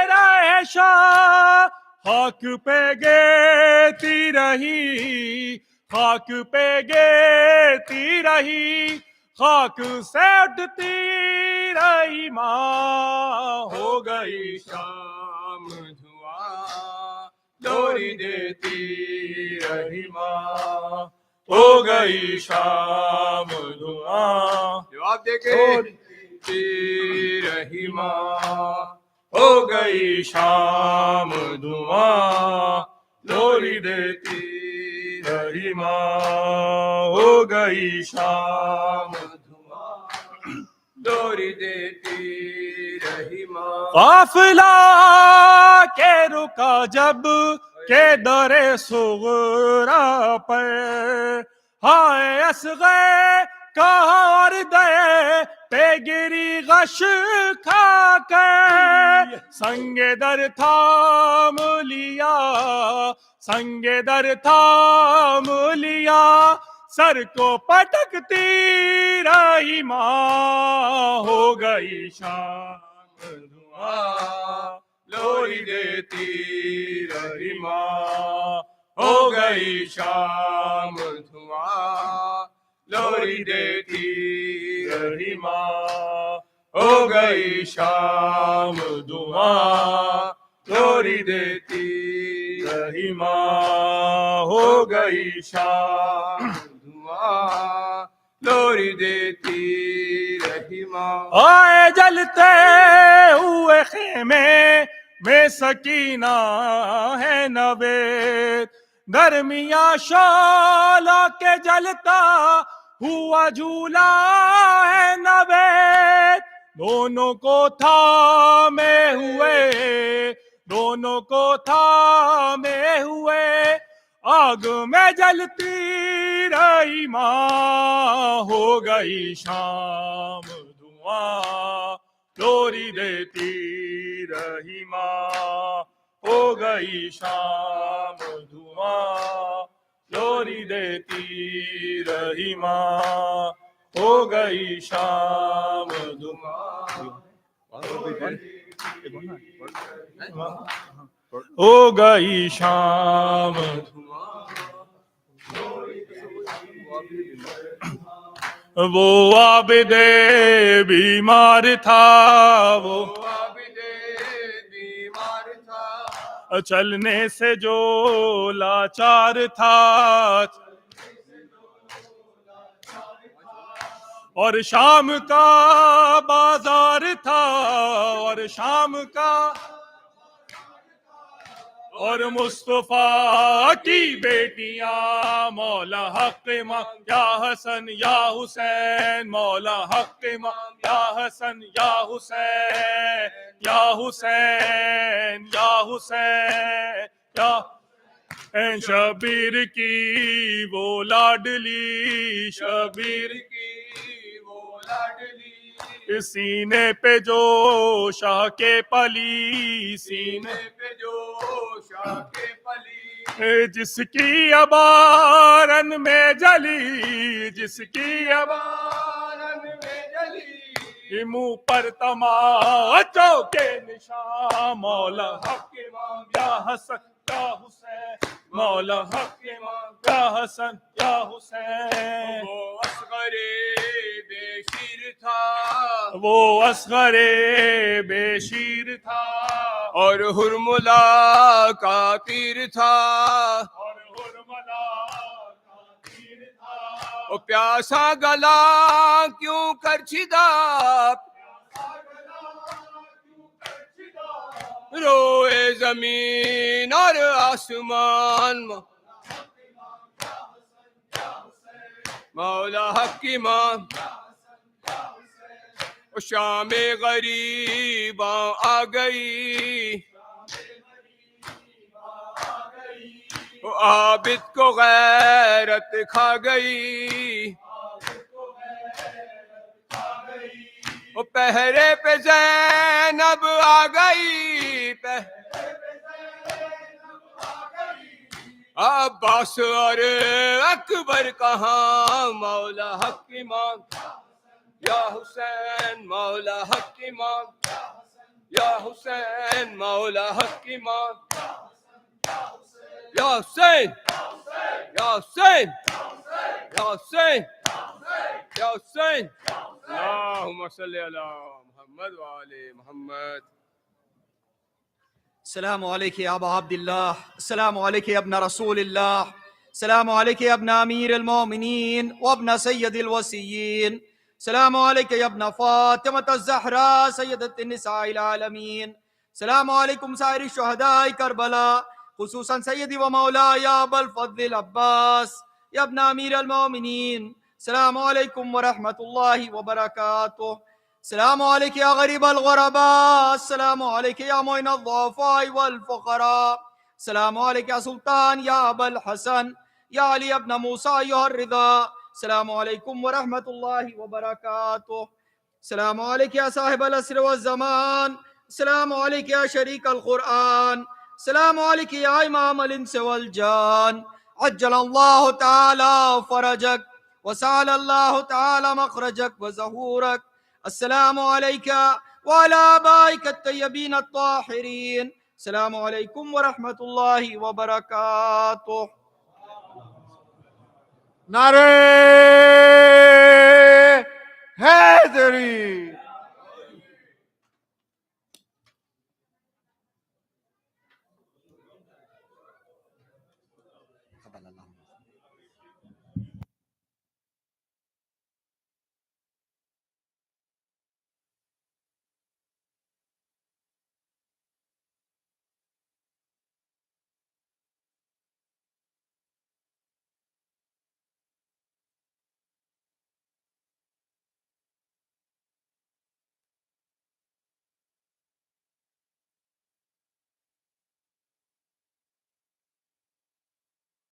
رہے شاہ. خاک پہ گرتی رہی خاک پہ گرتی رہی خاک سے اٹھتی رہی ماں ہو گئی شام دھواں لوری دیتی رہی ماں ہو گئی شام دھواں جواب دے کے دیتی رہی ماں ہو گئی شام دھواں لوری دیتی رہی ماں ہو گئی شام لوری دیتی رہی ماں قافلہ کے رکا جب کے در صغرا پر ہائے اصغر کار دے پہ گری غش کھا کر سنگ در تھام لیا سنگ در تھام لیا سر کو پٹکتی رہی ماں ہو گئی شام دھواں لوری دیتی رہی ماں ہو گئی شام دھواں لوری دیتی رہی ماں ہو گئی شام دھواں لوری دیتی رہی ماں ہو گئی شام دھواں لوری دیتی رہی ماں آئے جلتے ہوئے خیمے میں سکینہ ہے نوید درمیاں شعلہ کے جلتا ہوا جھولا ہے نوید دونوں کو تھامے ہوئے دونوں کو تھامے ہوئے آگ میں جلتی رہی ماں ہو گئی شام دھواں لوری دیتی رہی ماں ہو گئی شام دھواں لوری دیتی رہی ماں ہو گئی شام دھواں ہو گئی شام وہ عابد بیمار تھا وہ بیمار تھا چلنے سے جو لاچار تھا اور شام کا بازار تھا اور شام کا اور مصطفیٰ کی بیٹیاں مولا حق امام یا حسن یا حسین مولا حق امام یا حسن یا حسین یا حسین یا حسین یا شبیر کی وہ لاڈلی شبیر کی وہ لاڈلی سینے پہ جو شاہ کے پلی سینے پہ جو شاہ کے پلی جس کی ابارن میں جلی جس کی بارن میں جلی منہ پر تماچوں کے نشان مولا حق امام یا حسن یا حسین مولا حق امام یا حسن یا حسین وہ اصغر بے شیر تھا وہ اصغر بے شیر تھا اور ہرملا کا تیر تھا اور ہرملا کا تیر تھا او پیاسا گلا کیوں کر چھدا روئے زمین اور آسمان مولا حق امام شام غریباں آ گئی عابد کو غیرت کھا گئی پہرے پہ زینب آ گئی عباس اور اکبر کہاں مولا حق امام یا حسین مولا حق امام یا حسین مولا حق امام یا حسین یا حسین یا حسین یا حسین اللہم صلی علی محمد وآل محمد. السلام عليك يا أبا عبد الله، السلام عليك يا ابن رسول الله، السلام عليك يا ابن أمير المؤمنين وابن سيد الوصيين، السلام عليك يا ابن فاطمة الزهراء سيدة النساء العالمين، السلام عليكم سائر الشهداء كربلاء خصوصا سيدي ومولاي أبا الفضل العباس يا ابن أمير المؤمنين، السلام عليكم ورحمة الله وبركاته. السلام عليك يا غريب الغرباء، السلام عليك يا معين الضعفاء والفقراء، السلام عليك يا سلطان يا أبا الحسن يا علي ابن موسى أيها الرضا، السلام عليكم ورحمة الله وبركاته. السلام عليك يا صاحب العصر والزمان، السلام عليك يا شريك القرآن، السلام عليك يا إمام الإنس والجان، عجل الله تعالى فرجك وسأل الله تعالى مخرجك وزهورك. السلام عليك وعلى آبائك الطيبين الطاهرين، السلام عليكم ورحمة الله وبركاته. نعرہ حیدری.